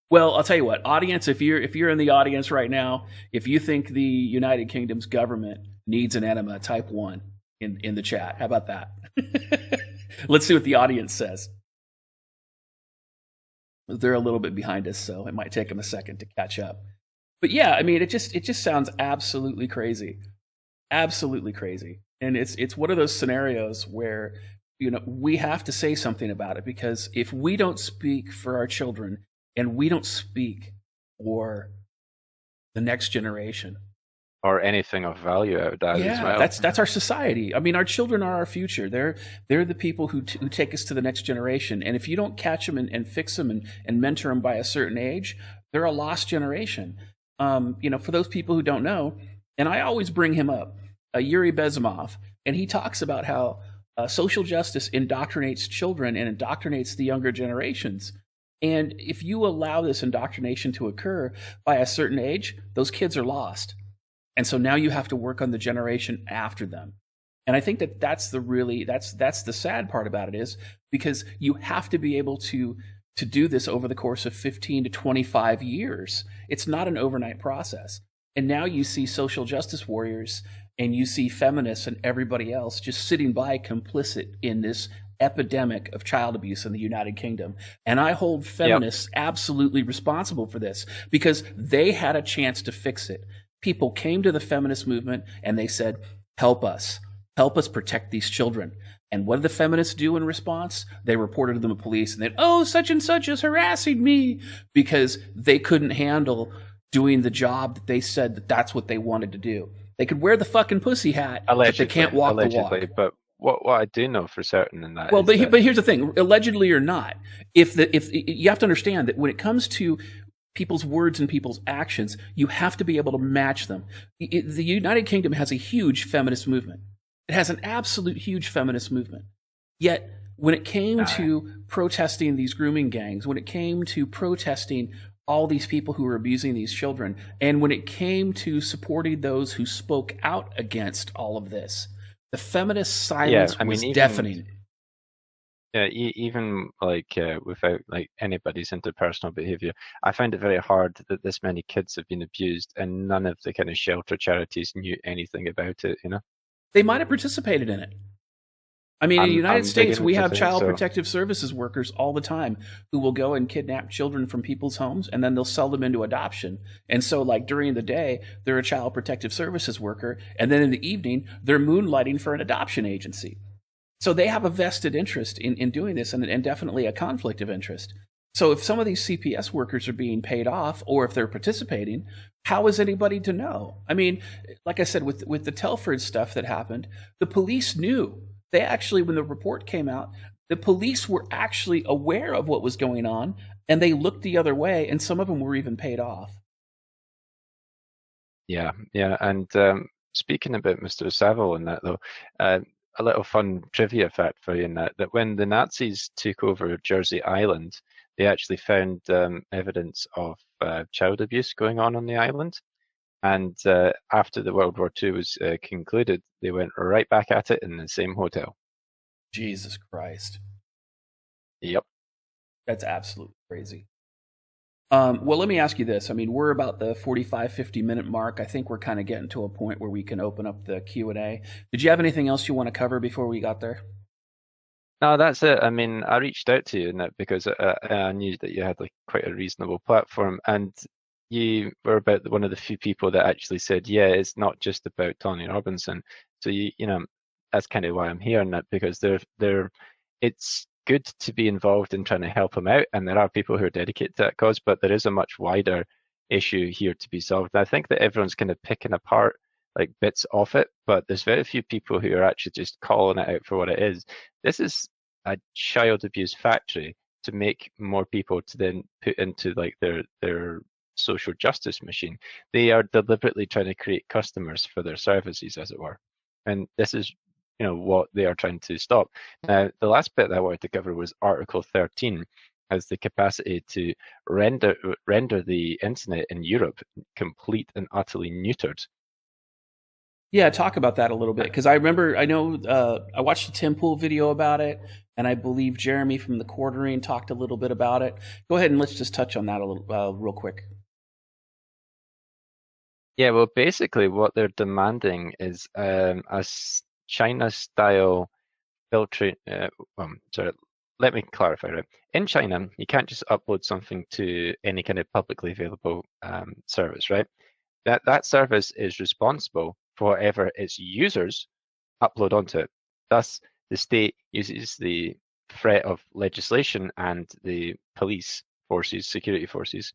Well, I'll tell you what, audience, if you're in the audience right now, if you think the United Kingdom's government needs an enema, type 1 in the chat. How about that? Let's see what the audience says. They're a little bit behind us, so it might take them a second to catch up. But yeah, I mean, it just sounds absolutely crazy. Absolutely crazy. And it's one of those scenarios where, we have to say something about it, because if we don't speak for our children and we don't speak for the next generation, or anything of value out of that as well. That's our society. I mean, our children are our future. They're the people who take us to the next generation. And if you don't catch them and fix them and mentor them by a certain age, they're a lost generation. For those people who don't know, and I always bring him up, Yuri Bezimov, and he talks about how social justice indoctrinates children and indoctrinates the younger generations. And if you allow this indoctrination to occur by a certain age, those kids are lost. And so now you have to work on the generation after them. And I think that's the sad part about it, is because you have to be able to do this over the course of 15 to 25 years. It's not an overnight process. And now you see social justice warriors and you see feminists and everybody else just sitting by complicit in this epidemic of child abuse in the United Kingdom. And I hold feminists absolutely responsible for this, because they had a chance to fix it. People came to the feminist movement and they said, help us protect these children. And what did the feminists do in response? They reported to the police and then, such and such is harassing me, because they couldn't handle doing the job that they said that's what they wanted to do. They could wear the fucking pussy hat, but they can't walk the walk. But what I do know for certain in that. Well, but here's the thing: allegedly or not, if you have to understand that when it comes to people's words and people's actions, you have to be able to match them. The United Kingdom has a huge feminist movement. It has an absolute huge feminist movement. Yet, when it came to protesting these grooming gangs, when it came to protesting all these people who were abusing these children, and when it came to supporting those who spoke out against all of this, the feminist silence was deafening. Yeah, even without anybody's interpersonal behavior, I find it very hard that this many kids have been abused and none of the kind of shelter charities knew anything about it. They might have participated in it. I mean, in the United States, we have child protective services workers all the time who will go and kidnap children from people's homes, and then they'll sell them into adoption. And so, during the day, they're a child protective services worker, and then in the evening, they're moonlighting for an adoption agency. So they have a vested interest in doing this, and definitely a conflict of interest. So if some of these CPS workers are being paid off, or if they're participating, how is anybody to know? I mean, like I said, with the Telford stuff that happened, the police knew. They actually, when the report came out, the police were actually aware of what was going on, and they looked the other way, and some of them were even paid off. Yeah, yeah. And speaking about Mr. Savile and that, though, a little fun trivia fact for you in that when the Nazis took over Jersey Island, they actually found evidence of child abuse going on the island. And after the World War II was concluded, they went right back at it in the same hotel. Jesus Christ. Yep. That's absolutely crazy. Well, let me ask you this. I mean, we're about the 45, 50-minute mark. I think we're kind of getting to a point where we can open up the Q&A. Did you have anything else you want to cover before we got there? No, that's it. I mean, I reached out to you in that because I knew that you had like quite a reasonable platform, and you were about one of the few people that actually said, yeah, it's not just about Tony Robinson. So you know, that's kind of why I'm here in that, because it's good to be involved in trying to help them out, and there are people who are dedicated to that cause, but there is a much wider issue here to be solved. And I think that everyone's kind of picking apart like bits of it, but there's very few people who are actually just calling it out for what it is. This is a child abuse factory to make more people to then put into like their social justice machine. They are deliberately trying to create customers for their services, as it were. And this is, what they are trying to stop. Now, the last bit that I wanted to cover was Article 13 has the capacity to render the internet in Europe complete and utterly neutered. Yeah, talk about that a little bit, because I know I watched a Tim Pool video about it, and I believe Jeremy from the Quartering talked a little bit about it. Go ahead and let's just touch on that a little real quick. Yeah, well, basically what they're demanding is a China-style filtering. Sorry, let me clarify. Right, in China, you can't just upload something to any kind of publicly available service, right? That service is responsible for whatever its users upload onto it. Thus, the state uses the threat of legislation and the police forces, security forces,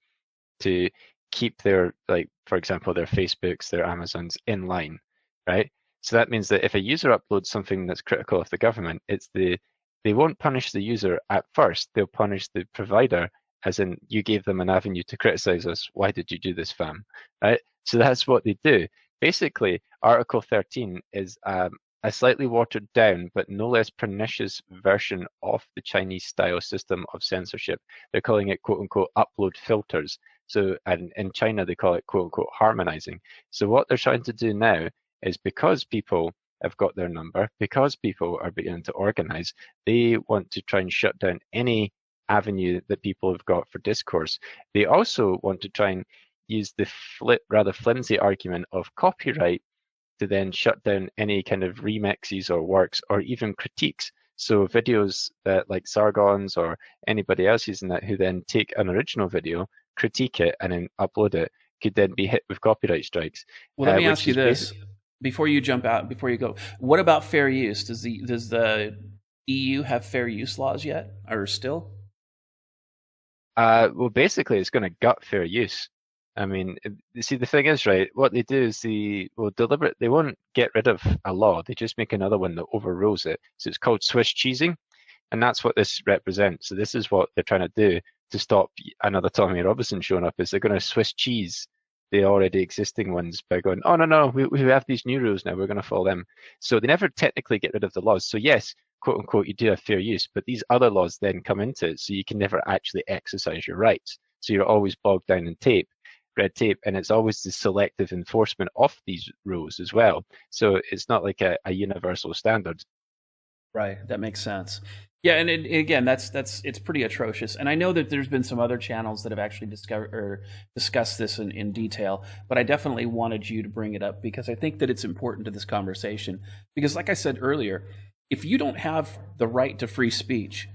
to keep their, like, for example, their Facebooks, their Amazons in line, right? So that means that if a user uploads something that's critical of the government, they won't punish the user at first. They'll punish the provider, as in, you gave them an avenue to criticize us. Why did you do this, fam? Right? So that's what they do. Basically, Article 13 is a slightly watered down but no less pernicious version of the Chinese style system of censorship. They're calling it quote unquote upload filters. So, and in China, they call it quote unquote harmonizing. So what they're trying to do now is, because people have got their number, because people are beginning to organize, they want to try and shut down any avenue that people have got for discourse. They also want to try and use the rather flimsy argument of copyright to then shut down any kind of remixes or works or even critiques. So videos that, like Sargon's or anybody else using that, who then take an original video, critique it, and then upload it, could then be hit with copyright strikes. Well, let me ask you this before you jump out, before you go. What about fair use? Does the EU have fair use laws yet, or still? Well, basically, it's going to gut fair use. I mean, you see, the thing is, right, what they do is they won't get rid of a law, they just make another one that overrules it. So it's called Swiss cheesing, and that's what this represents. So this is what they're trying to do to stop another Tommy Robinson showing up, is they're going to Swiss cheese the already existing ones by going, oh, no, we have these new rules now, we're going to follow them. So they never technically get rid of the laws. So yes, quote unquote, you do have fair use, but these other laws then come into it, so you can never actually exercise your rights. So you're always bogged down in red tape, and it's always the selective enforcement of these rules as well. So it's not like a universal standard. Right, that makes sense. Yeah, and again, it's pretty atrocious. And I know that there's been some other channels that have actually discussed this in detail, but I definitely wanted you to bring it up because I think that it's important to this conversation. Because, like I said earlier, if you don't have the right to free speech,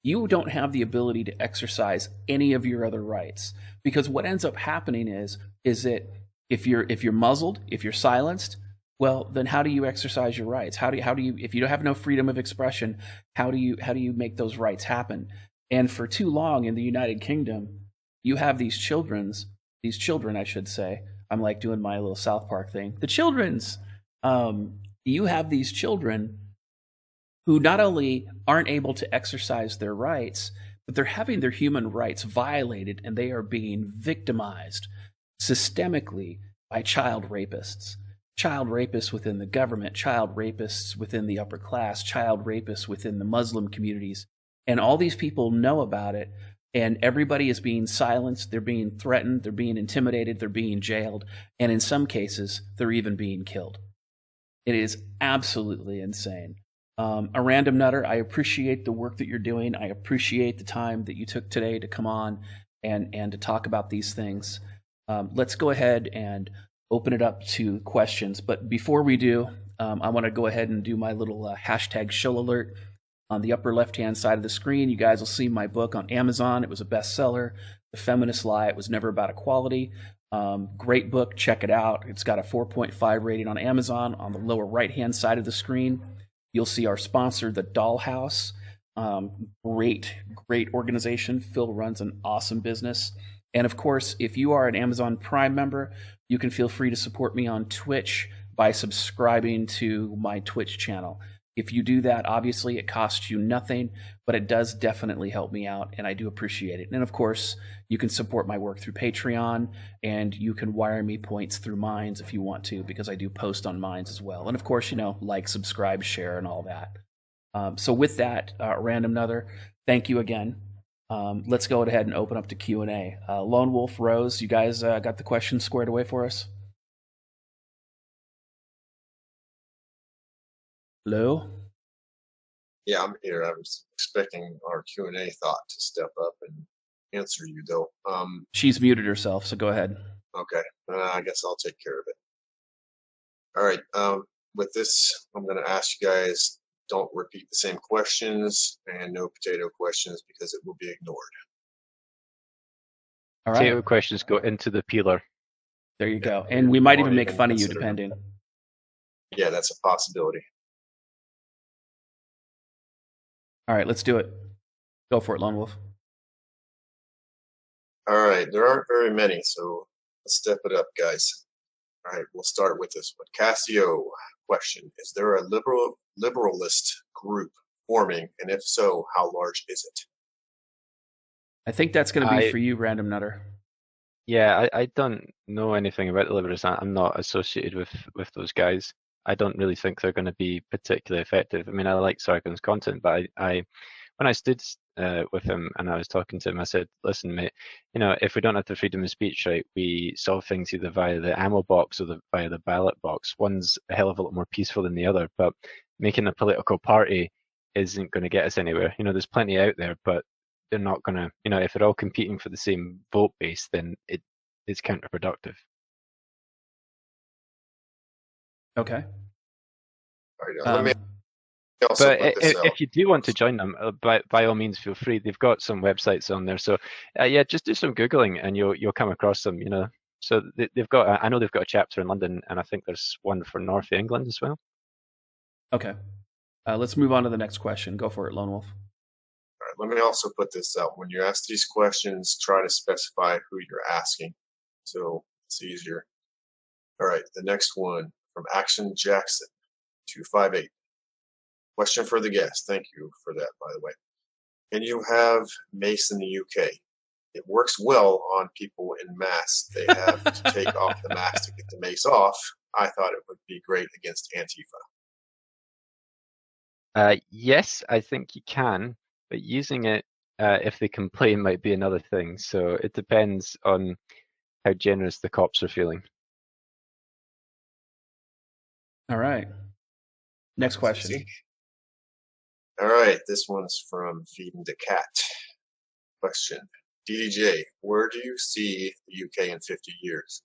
you don't have the ability to exercise any of your other rights. Because what ends up happening is that if you're muzzled, if you're silenced, well, then how do you exercise your rights? How do you if you have no freedom of expression, how do you make those rights happen? And for too long in the United Kingdom, you have these children, I should say. I'm like doing my little South Park thing. The children's. You have these children who not only aren't able to exercise their rights, but they're having their human rights violated and they are being victimized systemically by child rapists. Child rapists within the government, child rapists within the upper class, child rapists within the Muslim communities. And all these people know about it, and everybody is being silenced. They're being threatened. They're being intimidated. They're being jailed. And in some cases, they're even being killed. It is absolutely insane. A random nutter, I appreciate the work that you're doing. I appreciate the time that you took today to come on and to talk about these things. Let's go ahead and open it up to questions. But before we do, I want to go ahead and do my little hashtag show alert. On the upper left-hand side of the screen, you guys will see my book on Amazon. It was a bestseller, The Feminist Lie. It was never about equality. Great book. Check it out. It's got a 4.5 rating on Amazon. On the lower right-hand side of the screen, you'll see our sponsor, The Dollhouse. Great organization. Phil runs an awesome business. And of course, if you are an Amazon Prime member, you can feel free to support me on Twitch by subscribing to my Twitch channel. If you do that, obviously it costs you nothing, but it does definitely help me out, and I do appreciate it. And of course, you can support my work through Patreon, and you can wire me points through Minds if you want to, because I do post on Minds as well. And of course, like, subscribe, share, and all that. So with that, Random Nuther, thank you again. Let's go ahead and open up to Q&A. Lone Wolf, Rose, you guys got the questions squared away for us? Hello? Yeah, I'm here. I was expecting our Q&A thought to step up and answer you, though. She's muted herself, so go ahead. Okay, I guess I'll take care of it. All right, with this, I'm going to ask you guys, don't repeat the same questions and no potato questions because it will be ignored. All right. Potato questions go into the peeler. There you go. And we might even make fun of you, depending. Yeah, that's a possibility. All right, let's do it. Go for it, Lone Wolf. All right, there aren't very many, so let's step it up, guys. All right, we'll start with this one. Cassio question: is there a liberalist group forming, and if so, how large is it? I think that's going to be for you, Random Nutter. Yeah, I don't know anything about the Liberals. I'm not associated with those guys. I don't really think they're going to be particularly effective. I mean, I like Sargon's content, but I when I stood with him and I was talking to him, I said, listen, mate, if we don't have the freedom of speech, right, we solve things either via the ammo box or via the ballot box. One's a hell of a lot more peaceful than the other, but making a political party isn't going to get us anywhere. There's plenty out there, but they're not going to, if they're all competing for the same vote base, then it's counterproductive. Okay. All right, let me also but put this out. If you do want to join them, by all means, feel free. They've got some websites on there. So yeah, just do some Googling and you'll come across them, So they've got, I know they've got a chapter in London, and I think there's one for North England as well. Okay. Let's move on to the next question. Go for it, Lone Wolf. All right, let me also put this out. When you ask these questions, try to specify who you're asking, so it's easier. All right, the next one from Action Jackson 258. Question for the guest. Thank you for that, by the way. Can you have mace in the UK? It works well on people in masks. They have to take off the mask to get the mace off. I thought it would be great against Antifa. Yes, I think you can, but using it if they complain might be another thing. So it depends on how generous the cops are feeling. All right. Next question. Easy. All right, this one's from Feeding the Cat. Question: DDJ, where do you see the UK in 50 years?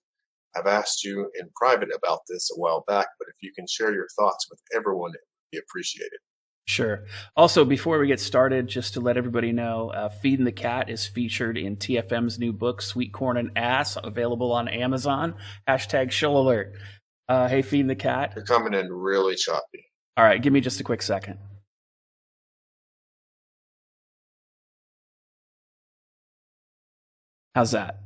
I've asked you in private about this a while back, but if you can share your thoughts with everyone, it would be appreciated. Sure. Also, before we get started, just to let everybody know, Feeding the Cat is featured in TFM's new book, Sweet Corn and Ass, available on Amazon. Hashtag show alert. Hey, Feeding the Cat. You're coming in really choppy. All right, give me just a quick second. How's that?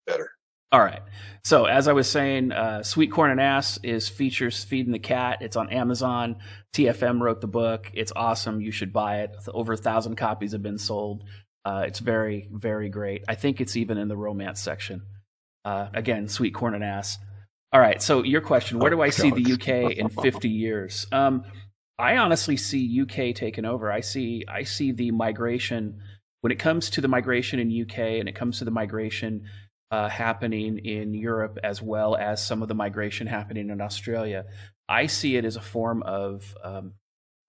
Better. All right. So as I was saying, Sweet Corn and Ass features Feeding the Cat. It's on Amazon. TFM wrote the book. It's awesome. You should buy it. Over 1,000 copies have been sold. It's very, very great. I think it's even in the romance section. Again, Sweet Corn and Ass. All right. So your question: where do I see the UK in 50 years? I honestly see UK taking over. I see the migration when it comes to the migration in UK, and it comes to the migration happening in Europe, as well as some of the migration happening in Australia. I see it as a form of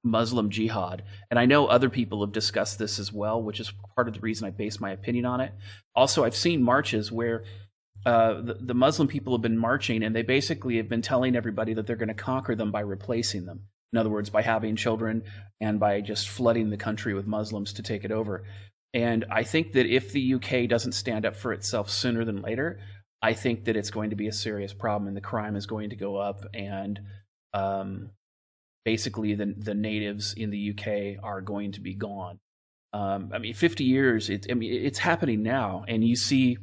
Muslim jihad. And I know other people have discussed this as well, which is part of the reason I base my opinion on it. Also, I've seen marches where the Muslim people have been marching, and they basically have been telling everybody that they're going to conquer them by replacing them. In other words, by having children and by just flooding the country with Muslims to take it over. And I think that if the UK doesn't stand up for itself sooner than later, I think that it's going to be a serious problem, and the crime is going to go up, and basically the natives in the UK are going to be gone. 50 years, it's happening now, and you see,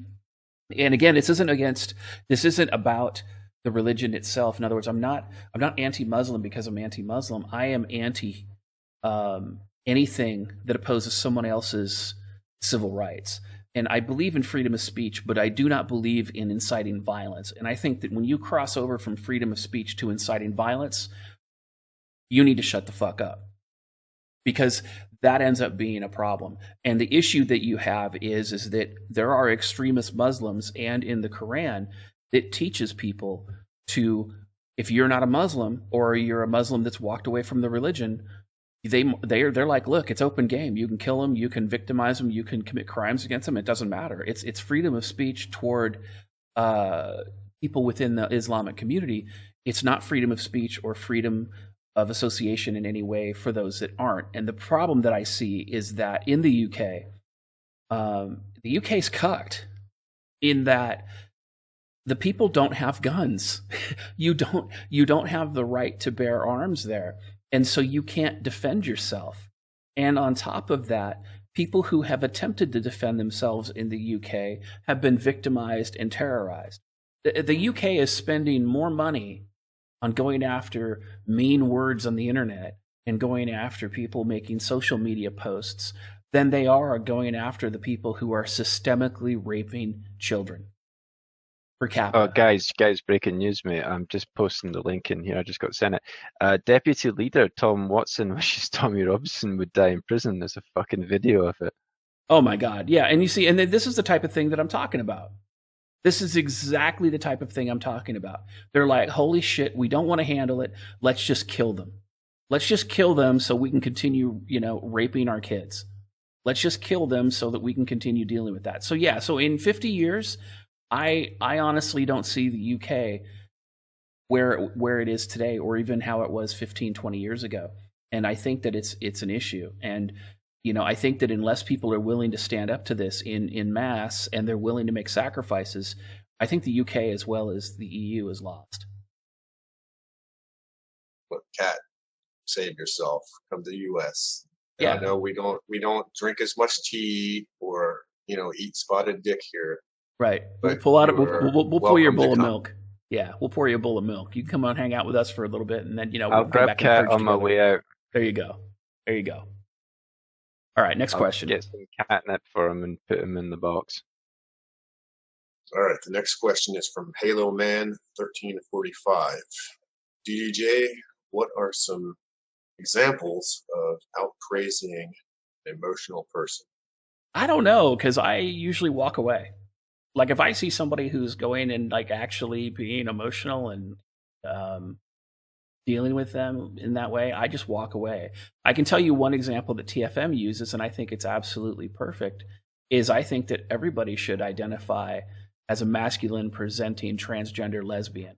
and again, this isn't about the religion itself. In other words, I'm not anti-Muslim because I'm anti-Muslim. I am anti anything that opposes someone else's civil rights. And I believe in freedom of speech, but I do not believe in inciting violence. And I think that when you cross over from freedom of speech to inciting violence, you need to shut the fuck up, because that ends up being a problem. And the issue that you have is that there are extremist Muslims, and in the Quran, it teaches people to, if you're not a Muslim, or you're a Muslim that's walked away from the religion, they're like, look, it's open game. You can kill them, you can victimize them, you can commit crimes against them. It doesn't matter. It's freedom of speech toward people within the Islamic community. It's not freedom of speech or freedom of association in any way for those that aren't. And the problem that I see is that in the UK, the UK's cucked in that the people don't have guns. You don't have the right to bear arms there. And so you can't defend yourself. And on top of that, people who have attempted to defend themselves in the UK have been victimized and terrorized. The UK is spending more money on going after mean words on the internet and going after people making social media posts than they are going after the people who are systemically raping children. Per capita. Oh, guys, breaking news, mate. I'm just posting the link in here. I just got sent it. Deputy Leader Tom Watson wishes Tommy Robinson would die in prison. There's a fucking video of it. Oh my God. Yeah. And you see, and this is the type of thing that I'm talking about. This is exactly the type of thing I'm talking about. They're like, holy shit, we don't want to handle it. Let's just kill them. Let's just kill them so we can continue, raping our kids. Let's just kill them so that we can continue dealing with that. So yeah, so in 50 years, I honestly don't see the UK where it is today, or even how it was 15, 20 years ago. And I think that it's an issue. And I think that unless people are willing to stand up to this in mass, and they're willing to make sacrifices, I think the UK as well as the EU is lost. But Kat, save yourself. Come to the US. Yeah. I know we don't drink as much tea or eat spotted dick here. Right. We'll pour you a bowl of milk. Yeah, we'll pour you a bowl of milk. You can come on, hang out with us for a little bit, and then I'll grab Kat on my way out. There you go. All right, next question. Get some catnip for him and put him in the box. All right, the next question is from Halo Man 1345. DDJ, what are some examples of out-crazying an emotional person? I don't know, because I usually walk away. Like if I see somebody who's going and like actually being emotional and dealing with them in that way, I just walk away. I can tell you one example that TFM uses, and I think it's absolutely perfect, is I think that everybody should identify as a masculine presenting transgender lesbian.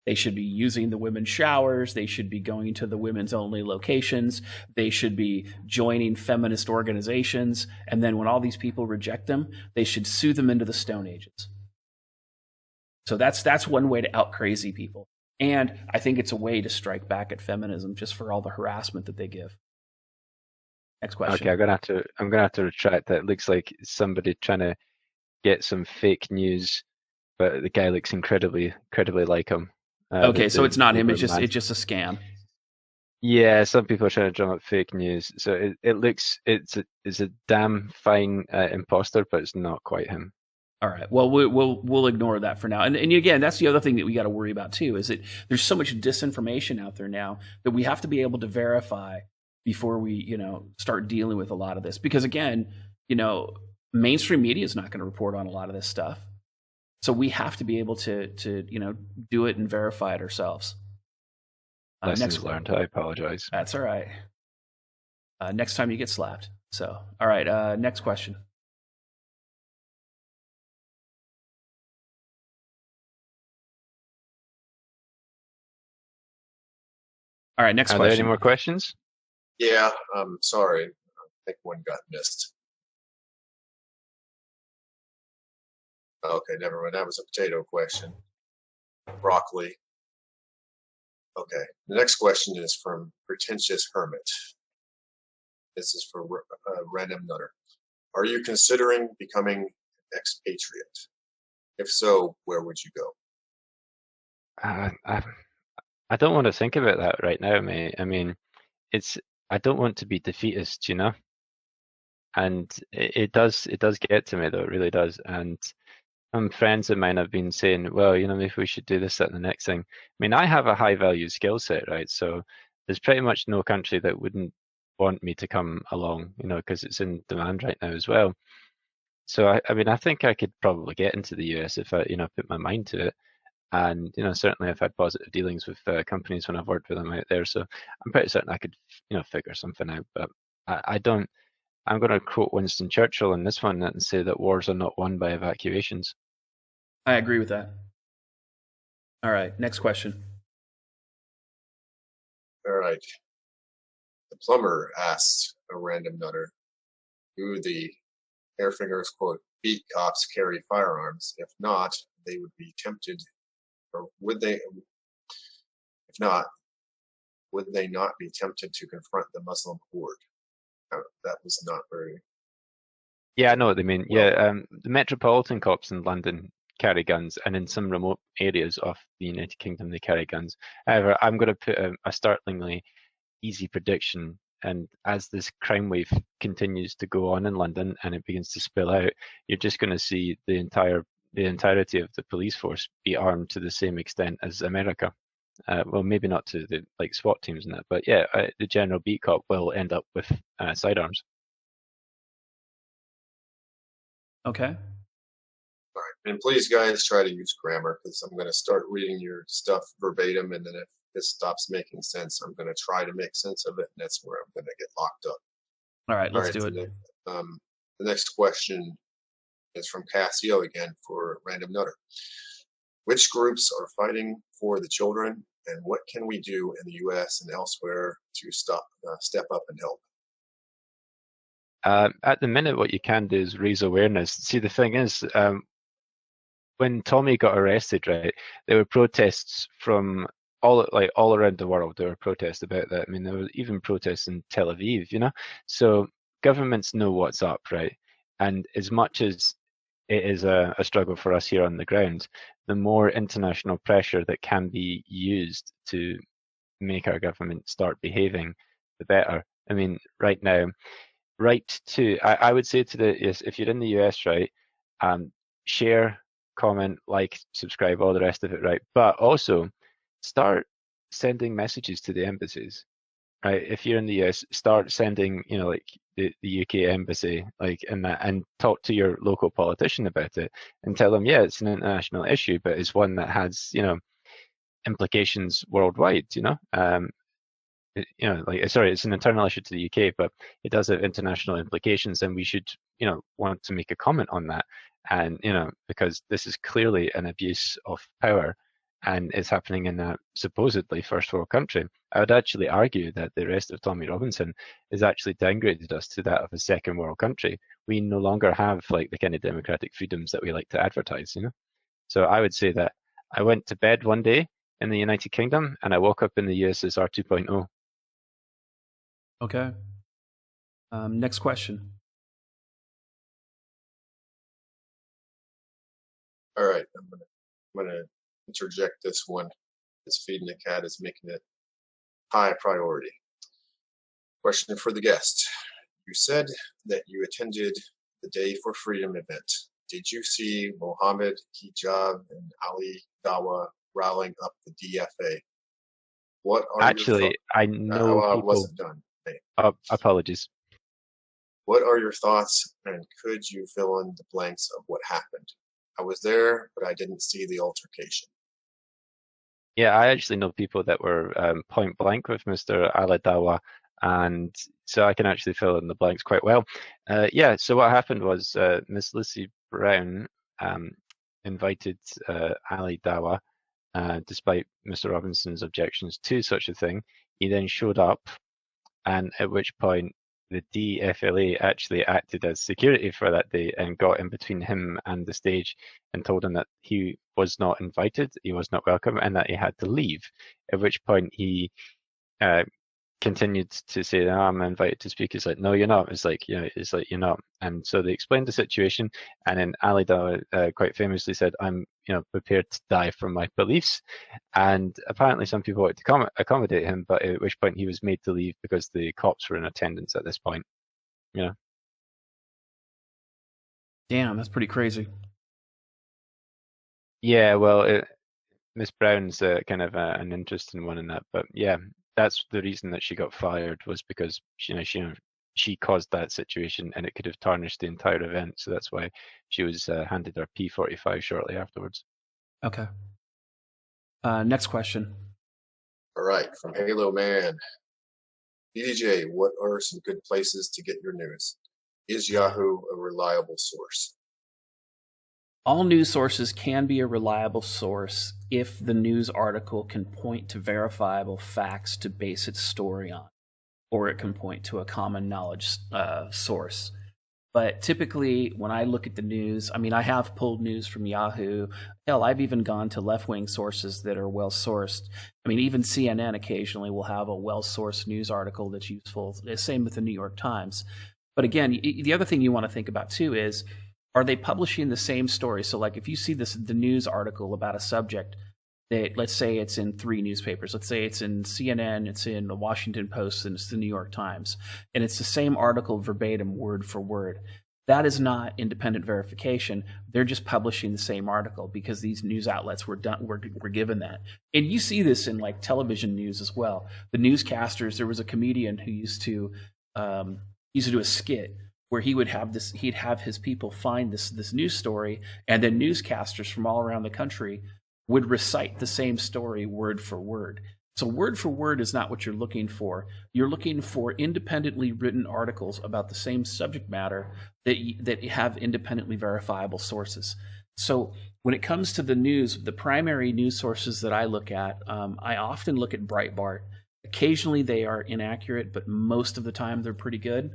They should be using the women's showers. They should be going to the women's only locations. They should be joining feminist organizations. And then when all these people reject them, they should sue them into the Stone Ages. So that's one way to out crazy people. And I think it's a way to strike back at feminism just for all the harassment that they give. Next question. Okay, I'm gonna have to retract that. It looks like somebody trying to get some fake news, but the guy looks incredibly like him. Okay, so it's not him. It's man. just a scam. Yeah, some people are trying to drum up fake news. So it looks it's a damn fine imposter, but it's not quite him. All right. Well, we'll ignore that for now. And again, that's the other thing that we got to worry about too. Is that there's so much disinformation out there now that we have to be able to verify before we start dealing with a lot of this. Because again, mainstream media is not going to report on a lot of this stuff, so we have to be able to do it and verify it ourselves. Lessons learned. I apologize. That's all right. Next time you get slapped. So, all right. Next question. All right, next question. Are there any more questions? Yeah, I'm sorry. I think one got missed. Okay, never mind. That was a potato question. Broccoli. Okay, the next question is from Pretentious Hermit. This is for Random Nutter. Are you considering becoming expatriate? If so, where would you go? I don't want to think about that right now, mate. I mean, I don't want to be defeatist, and it does get to me though, it really does. And some friends of mine have been saying, well, maybe we should do this, that, and the next thing. I mean, I have a high value skill set, right? So there's pretty much no country that wouldn't want me to come along, because it's in demand right now as well. So I mean, I think I could probably get into the US if I, put my mind to it. And certainly I've had positive dealings with companies when I've worked with them out there. So I'm pretty certain I could, figure something out. But I don't. I'm going to quote Winston Churchill in this one and say that wars are not won by evacuations. I agree with that. All right, next question. All right. The plumber asks a Random Nutter, do the Hairfingers, quote, beat cops carry firearms? If not, they would be tempted, or would they, if not, would they not be tempted to confront the Muslim horde? That was not very... Yeah, I know what they mean. Well, yeah, the Metropolitan cops in London carry guns, and in some remote areas of the United Kingdom, they carry guns. However, I'm going to put a startlingly easy prediction, and as this crime wave continues to go on in London and it begins to spill out, you're just going to see the entirety of the police force be armed to the same extent as America. Well, maybe not to the SWAT teams and that, but yeah, the general beat cop will end up with sidearms. Okay. All right, and please, guys, try to use grammar, because I'm going to start reading your stuff verbatim, and then if this stops making sense, I'm going to try to make sense of it, and that's where I'm going to get locked up. All right, let's do it. The next question is from Cassio again for Random Nutter. Which groups are fighting for the children, and what can we do in the U.S. and elsewhere to step up and help? At the minute, what you can do is raise awareness. See, the thing is, when Tommy got arrested, right, there were protests from all around the world. There were protests about that. I mean, there were even protests in Tel Aviv, So governments know what's up, right? And as much as it is a struggle for us here on the ground, the more international pressure that can be used to make our government start behaving, the better. I mean, right now, I would say if you're in the US, right, share, comment, like, subscribe, all the rest of it, right? But also start sending messages to the embassies, right? If you're in the US, start sending, the UK embassy, and talk to your local politician about it and tell them, yeah, it's an international issue, but it's one that has, implications worldwide, it's an internal issue to the UK, but it does have international implications, and we should, want to make a comment on that. And, because this is clearly an abuse of power and it's happening in a supposedly first world country. I would actually argue that the arrest of Tommy Robinson has actually downgraded us to that of a second world country. We no longer have the kind of democratic freedoms that we like to advertise, So I would say that I went to bed one day in the United Kingdom and I woke up in the USSR 2.0. Okay. Next question. All right, I'm gonna interject this one. This feeding the cat is making it high priority. Question for the guest. You said that you attended the Day for Freedom event. Did you see Mohammed Hijab and Ali Dawa rallying up the DFA? What are your Actually, thoughts? I know people. Wasn't done. Hey, Apologies. what are your thoughts, and could you fill in the blanks of what happened? I was there, but I didn't see the altercation. Yeah, I actually know people that were point blank with Mr. Aladawa, and so I can actually fill in the blanks quite well. Yeah, so what happened was Miss Lucy Brown invited Ali Dawa, despite Mr. Robinson's objections to such a thing. He then showed up, and at which point the DFLA actually acted as security for that day and got in between him and the stage and told him that he was not invited, he was not welcome, and that he had to leave. At which point he continued to say, "Oh, I'm invited to speak." It's like, "No, you're not." It's like, it's like you're not. And so they explained the situation, and then Ali Dawa quite famously said, "I'm, prepared to die for my beliefs." And apparently, some people wanted to accommodate him, but at which point he was made to leave because the cops were in attendance at this point. Damn, that's pretty crazy. Yeah, well, Miss Brown's kind of an interesting one in that, but yeah, that's the reason that she got fired, was because she caused that situation and it could have tarnished the entire event. So that's why she was handed her P45 shortly afterwards. Okay. Next question. All right, from Halo Man. DDJ, what are some good places to get your news? Is Yahoo a reliable source? All news sources can be a reliable source if the news article can point to verifiable facts to base its story on, or it can point to a common knowledge source. But typically, when I look at the news, I mean, I have pulled news from Yahoo. Hell, I've even gone to left-wing sources that are well-sourced. I mean, even CNN occasionally will have a well-sourced news article that's useful. Same with the New York Times. But again, the other thing you want to think about too is, are they publishing the same story? So like if you see the news article about a subject that, let's say it's in 3 newspapers, let's say it's in CNN, it's in the Washington Post, and it's the New York Times, and it's the same article verbatim, word for word. That is not independent verification. They're just publishing the same article because these news outlets were given that. And you see this in like television news as well. The newscasters, there was a comedian who used to do a skit where he'd have his people find this news story, and then newscasters from all around the country would recite the same story word for word. So word for word is not what you're looking for. You're looking for independently written articles about the same subject matter that have independently verifiable sources. So when it comes to the news, the primary news sources that I look at, I often look at Breitbart. Occasionally they are inaccurate, but most of the time they're pretty good.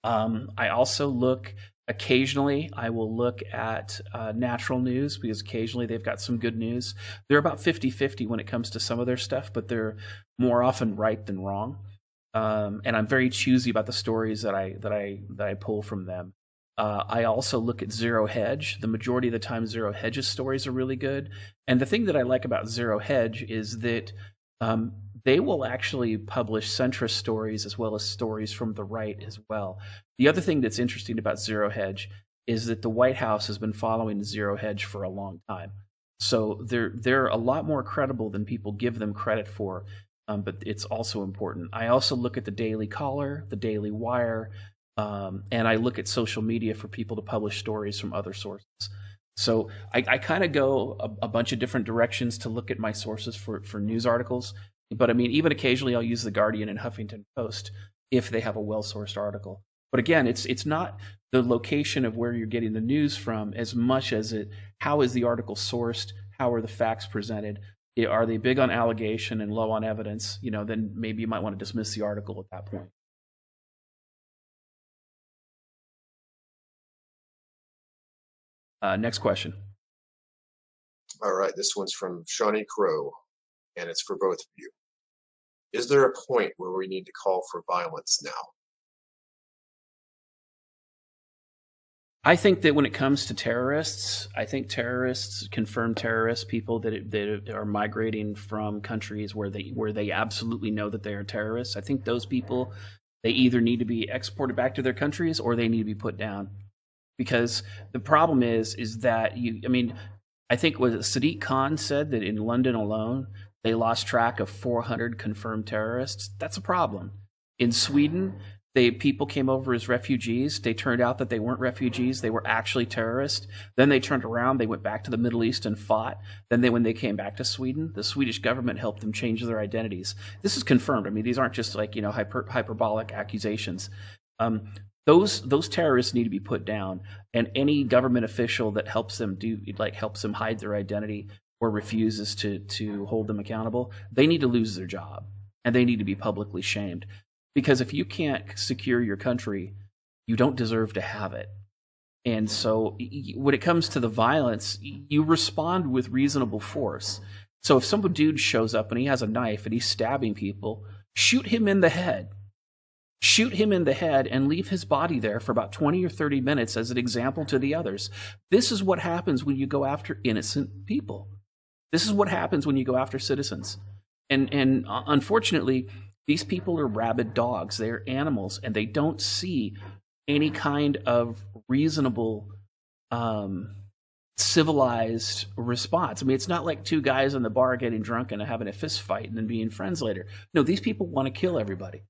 I also occasionally I will look at Natural News, because occasionally they've got some good news. They're about 50-50 when it comes to some of their stuff, but they're more often right than wrong. And I'm very choosy about the stories that I pull from them. I also look at Zero Hedge. The majority of the time, Zero Hedge's stories are really good. And the thing that I like about Zero Hedge is that they will actually publish centrist stories as well as stories from the right as well. The other thing that's interesting about Zero Hedge is that the White House has been following Zero Hedge for a long time. So they're a lot more credible than people give them credit for, but it's also important. I also look at the Daily Caller, the Daily Wire, and I look at social media for people to publish stories from other sources. So I kind of go a bunch of different directions to look at my sources for news articles. But I mean, even occasionally I'll use the Guardian and Huffington Post if they have a well-sourced article. But again, it's not the location of where you're getting the news from as much as how is the article sourced, how are the facts presented, are they big on allegation and low on evidence? Then maybe you might want to dismiss the article at that point. Next question. All right, this one's from Shawnee Crow, and it's for both of you. Is there a point where we need to call for violence now? I think that when it comes to terrorists, I think terrorists, confirmed terrorists, people that are migrating from countries where they absolutely know that they are terrorists, I think those people, they either need to be exported back to their countries or they need to be put down. Because the problem is that I mean, I think what Sadiq Khan said that in London alone they lost track of 400 confirmed terrorists. That's a problem. In Sweden, people came over as refugees. They turned out that they weren't refugees. They were actually terrorists. Then they turned around. They went back to the Middle East and fought. Then when they came back to Sweden, the Swedish government helped them change their identities. This is confirmed. I mean, these aren't just like, hyperbolic accusations. Those terrorists need to be put down, and any government official that helps them hide their identity or refuses to hold them accountable, they need to lose their job and they need to be publicly shamed. Because if you can't secure your country, you don't deserve to have it. And so when it comes to the violence, you respond with reasonable force. So if some dude shows up and he has a knife and he's stabbing people, shoot him in the head. Shoot him in the head and leave his body there for about 20 or 30 minutes as an example to the others. This is what happens when you go after innocent people. This is what happens when you go after citizens. And unfortunately, these people are rabid dogs. They're animals, and they don't see any kind of reasonable, civilized response. I mean, it's not like two guys in the bar getting drunk and having a fist fight and then being friends later. No, these people want to kill everybody.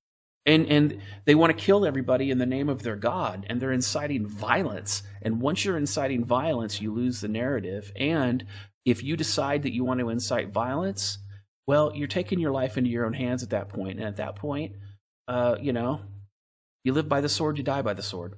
And they want to kill everybody in the name of their God, and they're inciting violence. And once you're inciting violence, you lose the narrative. And if you decide that you want to incite violence, well, you're taking your life into your own hands at that point. And at that point, you live by the sword, you die by the sword.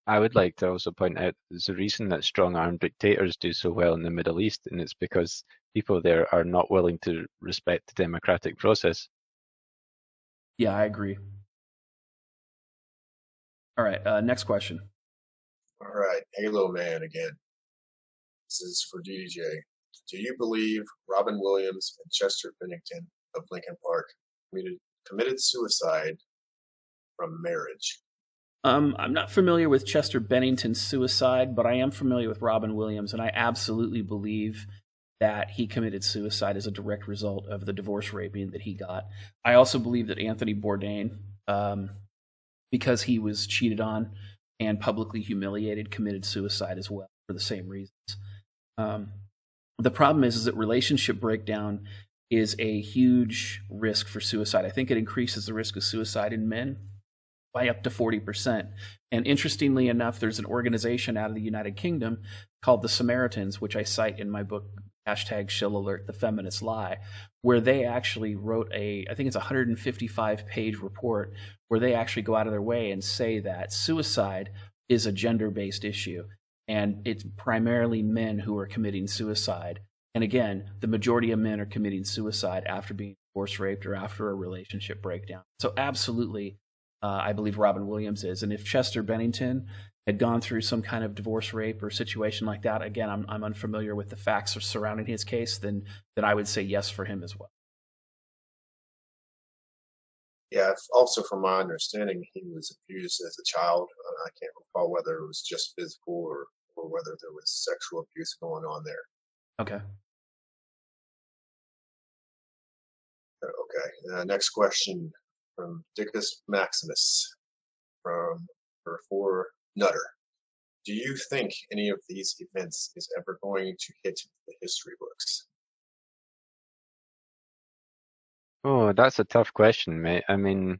I would like to also point out there's a reason that strong-armed dictators do so well in the Middle East, and it's because people there are not willing to respect the democratic process. Yeah, I agree. All right, next question. All right, Halo Man again. This is for DDJ. Do you believe Robin Williams and Chester Bennington of Lincoln Park committed suicide from marriage? I'm not familiar with Chester Bennington's suicide, but I am familiar with Robin Williams, and I absolutely believe that he committed suicide as a direct result of the divorce raping that he got. I also believe that Anthony Bourdain, because he was cheated on and publicly humiliated, committed suicide as well for the same reasons. The problem is that relationship breakdown is a huge risk for suicide. I think it increases the risk of suicide in men by up to 40%. And interestingly enough, there's an organization out of the United Kingdom called the Samaritans, which I cite in my book, #ShillAlert, The Feminist Lie, where they actually wrote I think it's a 155-page report where they actually go out of their way and say that suicide is a gender-based issue. And it's primarily men who are committing suicide. And again, the majority of men are committing suicide after being divorce raped or after a relationship breakdown. So absolutely, I believe Robin Williams is. And if Chester Bennington had gone through some kind of divorce rape or situation like that, again, I'm unfamiliar with the facts surrounding his case, then I would say yes for him as well. Yeah, also from my understanding, he was abused as a child. I can't recall whether it was just physical or whether there was sexual abuse going on there. Okay. Okay. Next question from Dickus Maximus for Nutter. Do you think any of these events is ever going to hit the history books? Oh, that's a tough question, mate. I mean,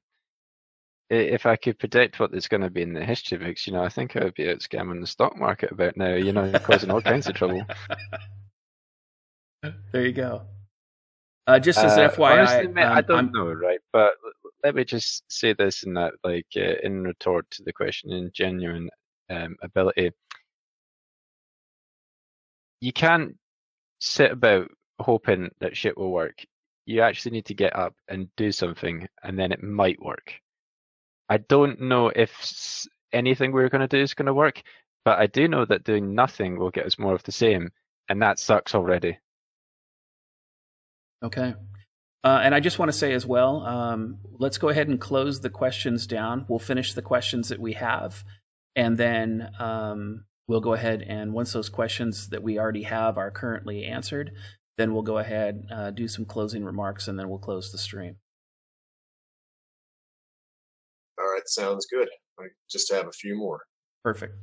if I could predict what there's going to be in the history books, I think I would be out scamming the stock market about now, causing all kinds of trouble. There you go. Just as an FYI, honestly, mate, I don't know, right? But let me just say this in that, in retort to the question, in genuine ability, you can't sit about hoping that shit will work. You actually need to get up and do something, and then it might work. I don't know if anything we're going to do is going to work, but I do know that doing nothing will get us more of the same, and that sucks already. Okay. And I just want to say as well, let's go ahead and close the questions down. We'll finish the questions that we have, and then we'll go ahead and once those questions that we already have are currently answered, then we'll go ahead, do some closing remarks, and then we'll close the stream. All right, sounds good. I just have a few more. Perfect.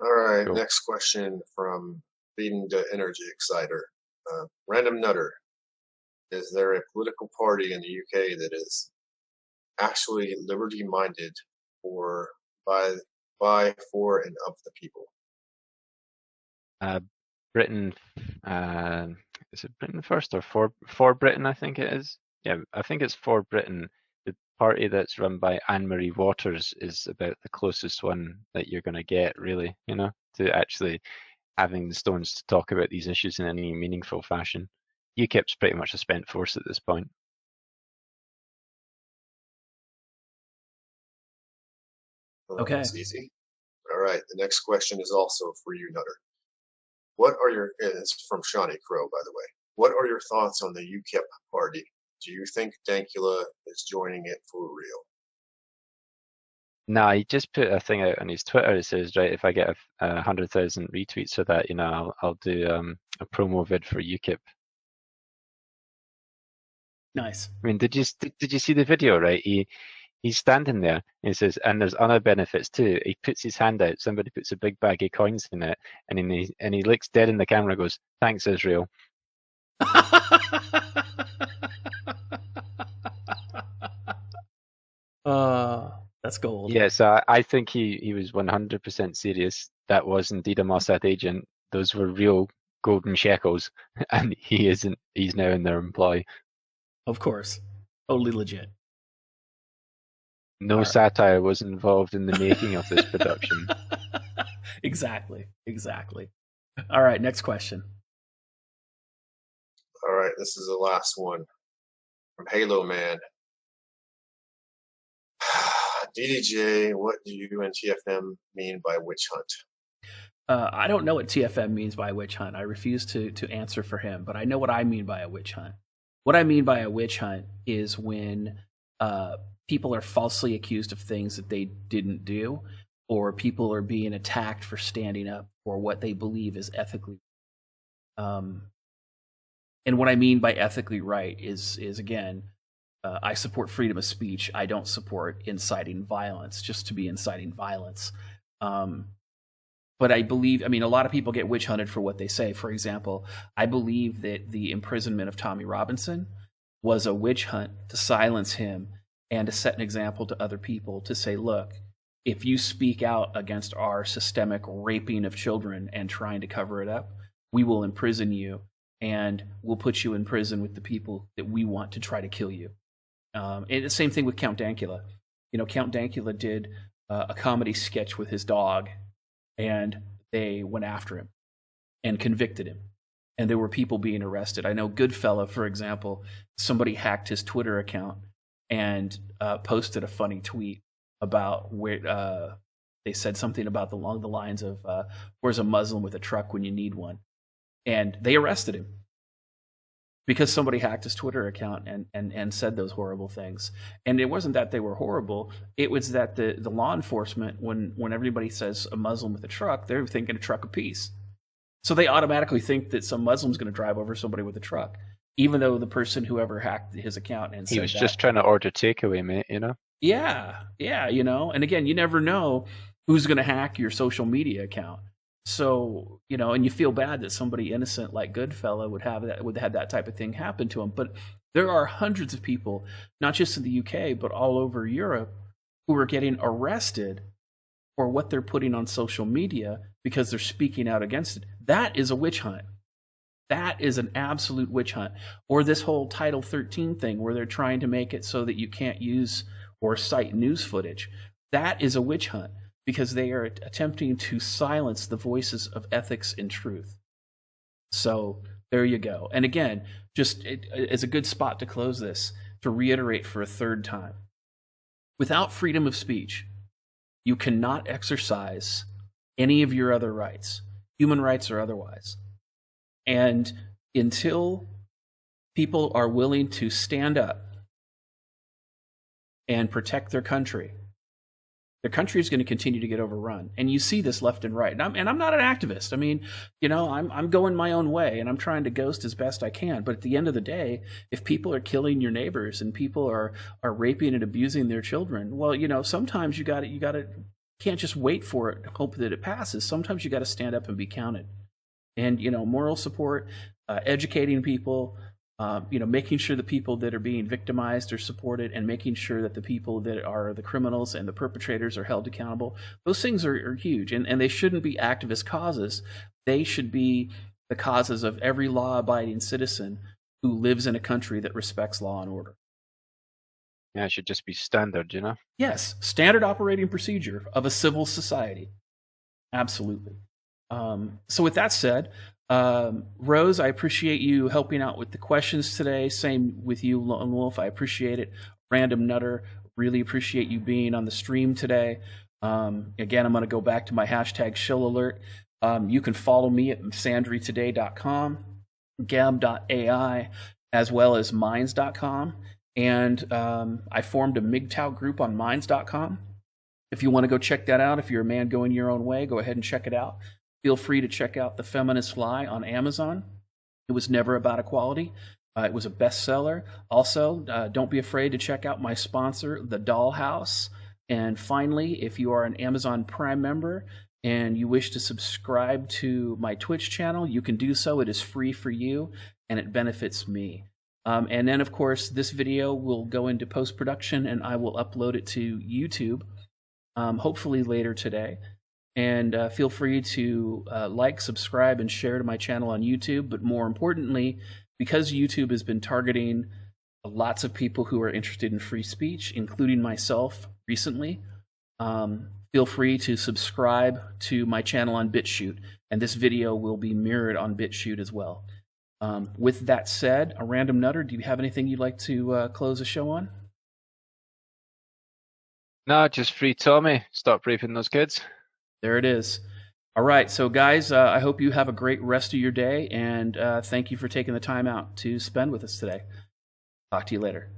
All right, Cool. Next question from Feeding the Energy Exciter. Random Nutter. Is there a political party in the UK that is actually liberty-minded or by, for, and of the people? Britain, is it Britain First or for Britain? I think it is. Yeah, I think it's For Britain. The party that's run by Anne-Marie Waters is about the closest one that you're going to get, really, to actually having the stones to talk about these issues in any meaningful fashion. UKIP's pretty much a spent force at this point. Well, Okay. That's easy. All right, the next question is also for you, Nutter. What are your, and it's from Shawnee Crow, by the way. What are your thoughts on the UKIP party? Do you think Dankula is joining it for real? No, he just put a thing out on his Twitter. It says, right, if I get 100,000 retweets for that, I'll do a promo vid for UKIP. Nice. I mean, did you see the video? Right, he's standing there and he says, and there's other benefits too. He puts his hand out. Somebody puts a big bag of coins in it, and he looks dead in the camera. And goes, "Thanks, Israel." That's gold. Yeah, so I think he was 100% serious. That was indeed a Mossad agent. Those were real golden shekels, and he isn't. He's now in their employ. Of course. Totally legit. No All right. satire was involved in the making of this production. Exactly. All right, next question. All right, this is the last one from Halo Man. DDJ, what do you and TFM mean by witch hunt? I don't know what TFM means by a witch hunt. I refuse to answer for him, but I know what I mean by a witch hunt. What I mean by a witch hunt is when people are falsely accused of things that they didn't do, or people are being attacked for standing up for what they believe is ethically. And what I mean by ethically right is again, I support freedom of speech. I don't support inciting violence just to be inciting violence. But I believe, a lot of people get witch hunted for what they say. For example, I believe that the imprisonment of Tommy Robinson was a witch hunt to silence him and to set an example to other people to say, look, if you speak out against our systemic raping of children and trying to cover it up, we will imprison you and we'll put you in prison with the people that we want to try to kill you. And the same thing with Count Dankula. Count Dankula did a comedy sketch with his dog, and they went after him and convicted him. And there were people being arrested. I know Goodfella, for example, somebody hacked his Twitter account and posted a funny tweet about where they said something about along the lines of, where's a Muslim with a truck when you need one? And they arrested him because somebody hacked his Twitter account and said those horrible things. And it wasn't that they were horrible. It was that the law enforcement, when everybody says a Muslim with a truck, they're thinking a truck of peace. So they automatically think that some Muslim's going to drive over somebody with a truck, even though the person, whoever hacked his account and He said was that, just trying to order takeaway, mate, Yeah, And again, you never know who's going to hack your social media account. So, and you feel bad that somebody innocent like Goodfella would have that type of thing happen to him. But there are hundreds of people, not just in the UK, but all over Europe, who are getting arrested for what they're putting on social media because they're speaking out against it. That is a witch hunt. That is an absolute witch hunt. Or this whole Title 13 thing where they're trying to make it so that you can't use or cite news footage. That is a witch hunt, because they are attempting to silence the voices of ethics and truth. So there you go. And again, it's a good spot to close this, to reiterate for a third time. Without freedom of speech, you cannot exercise any of your other rights, human rights or otherwise. And until people are willing to stand up and protect their country, their country is going to continue to get overrun. And you see this left and right. And I'm not an activist. I mean, you know, I'm going my own way, and I'm trying to ghost as best I can. But at the end of the day, if people are killing your neighbors and people are raping and abusing their children, well, you know, sometimes you can't just wait for it, hope that it passes. Sometimes you got to stand up and be counted. And, you know, moral support, educating people, you know, making sure the people that are being victimized are supported, and making sure that the people that are the criminals and the perpetrators are held accountable. Those things are huge, and they shouldn't be activist causes. They should be the causes of every law-abiding citizen who lives in a country that respects law and order. Yeah, it should just be standard, you know? Yes, standard operating procedure of a civil society. Absolutely. So with that said, Rose, I appreciate you helping out with the questions today. Same with you, Lone Wolf. I appreciate it. Random Nutter, really appreciate you being on the stream today. Again, I'm going to go back to my hashtag shill alert. You can follow me at sandrytoday.com, gab.ai, as well as minds.com. And I formed a MGTOW group on minds.com. If you want to go check that out, if you're a man going your own way, go ahead and check it out. Feel free to check out The Feminist Lie on Amazon. It was never about equality. It was a bestseller. Also, don't be afraid to check out my sponsor, The Dollhouse. And finally, if you are an Amazon Prime member and you wish to subscribe to my Twitch channel, you can do so. It is free for you, and it benefits me. And then, of course, this video will go into post-production, and I will upload it to YouTube, hopefully later today. And feel free to like, subscribe, and share to my channel on YouTube. But more importantly, because YouTube has been targeting lots of people who are interested in free speech, including myself recently, feel free to subscribe to my channel on Bitchute. And this video will be mirrored on Bitchute as well. With that said, a Random Nutter, do you have anything you'd like to close the show on? No, just free Tommy. Stop raping those kids. There it is. All right, so guys, I hope you have a great rest of your day, and thank you for taking the time out to spend with us today. Talk to you later.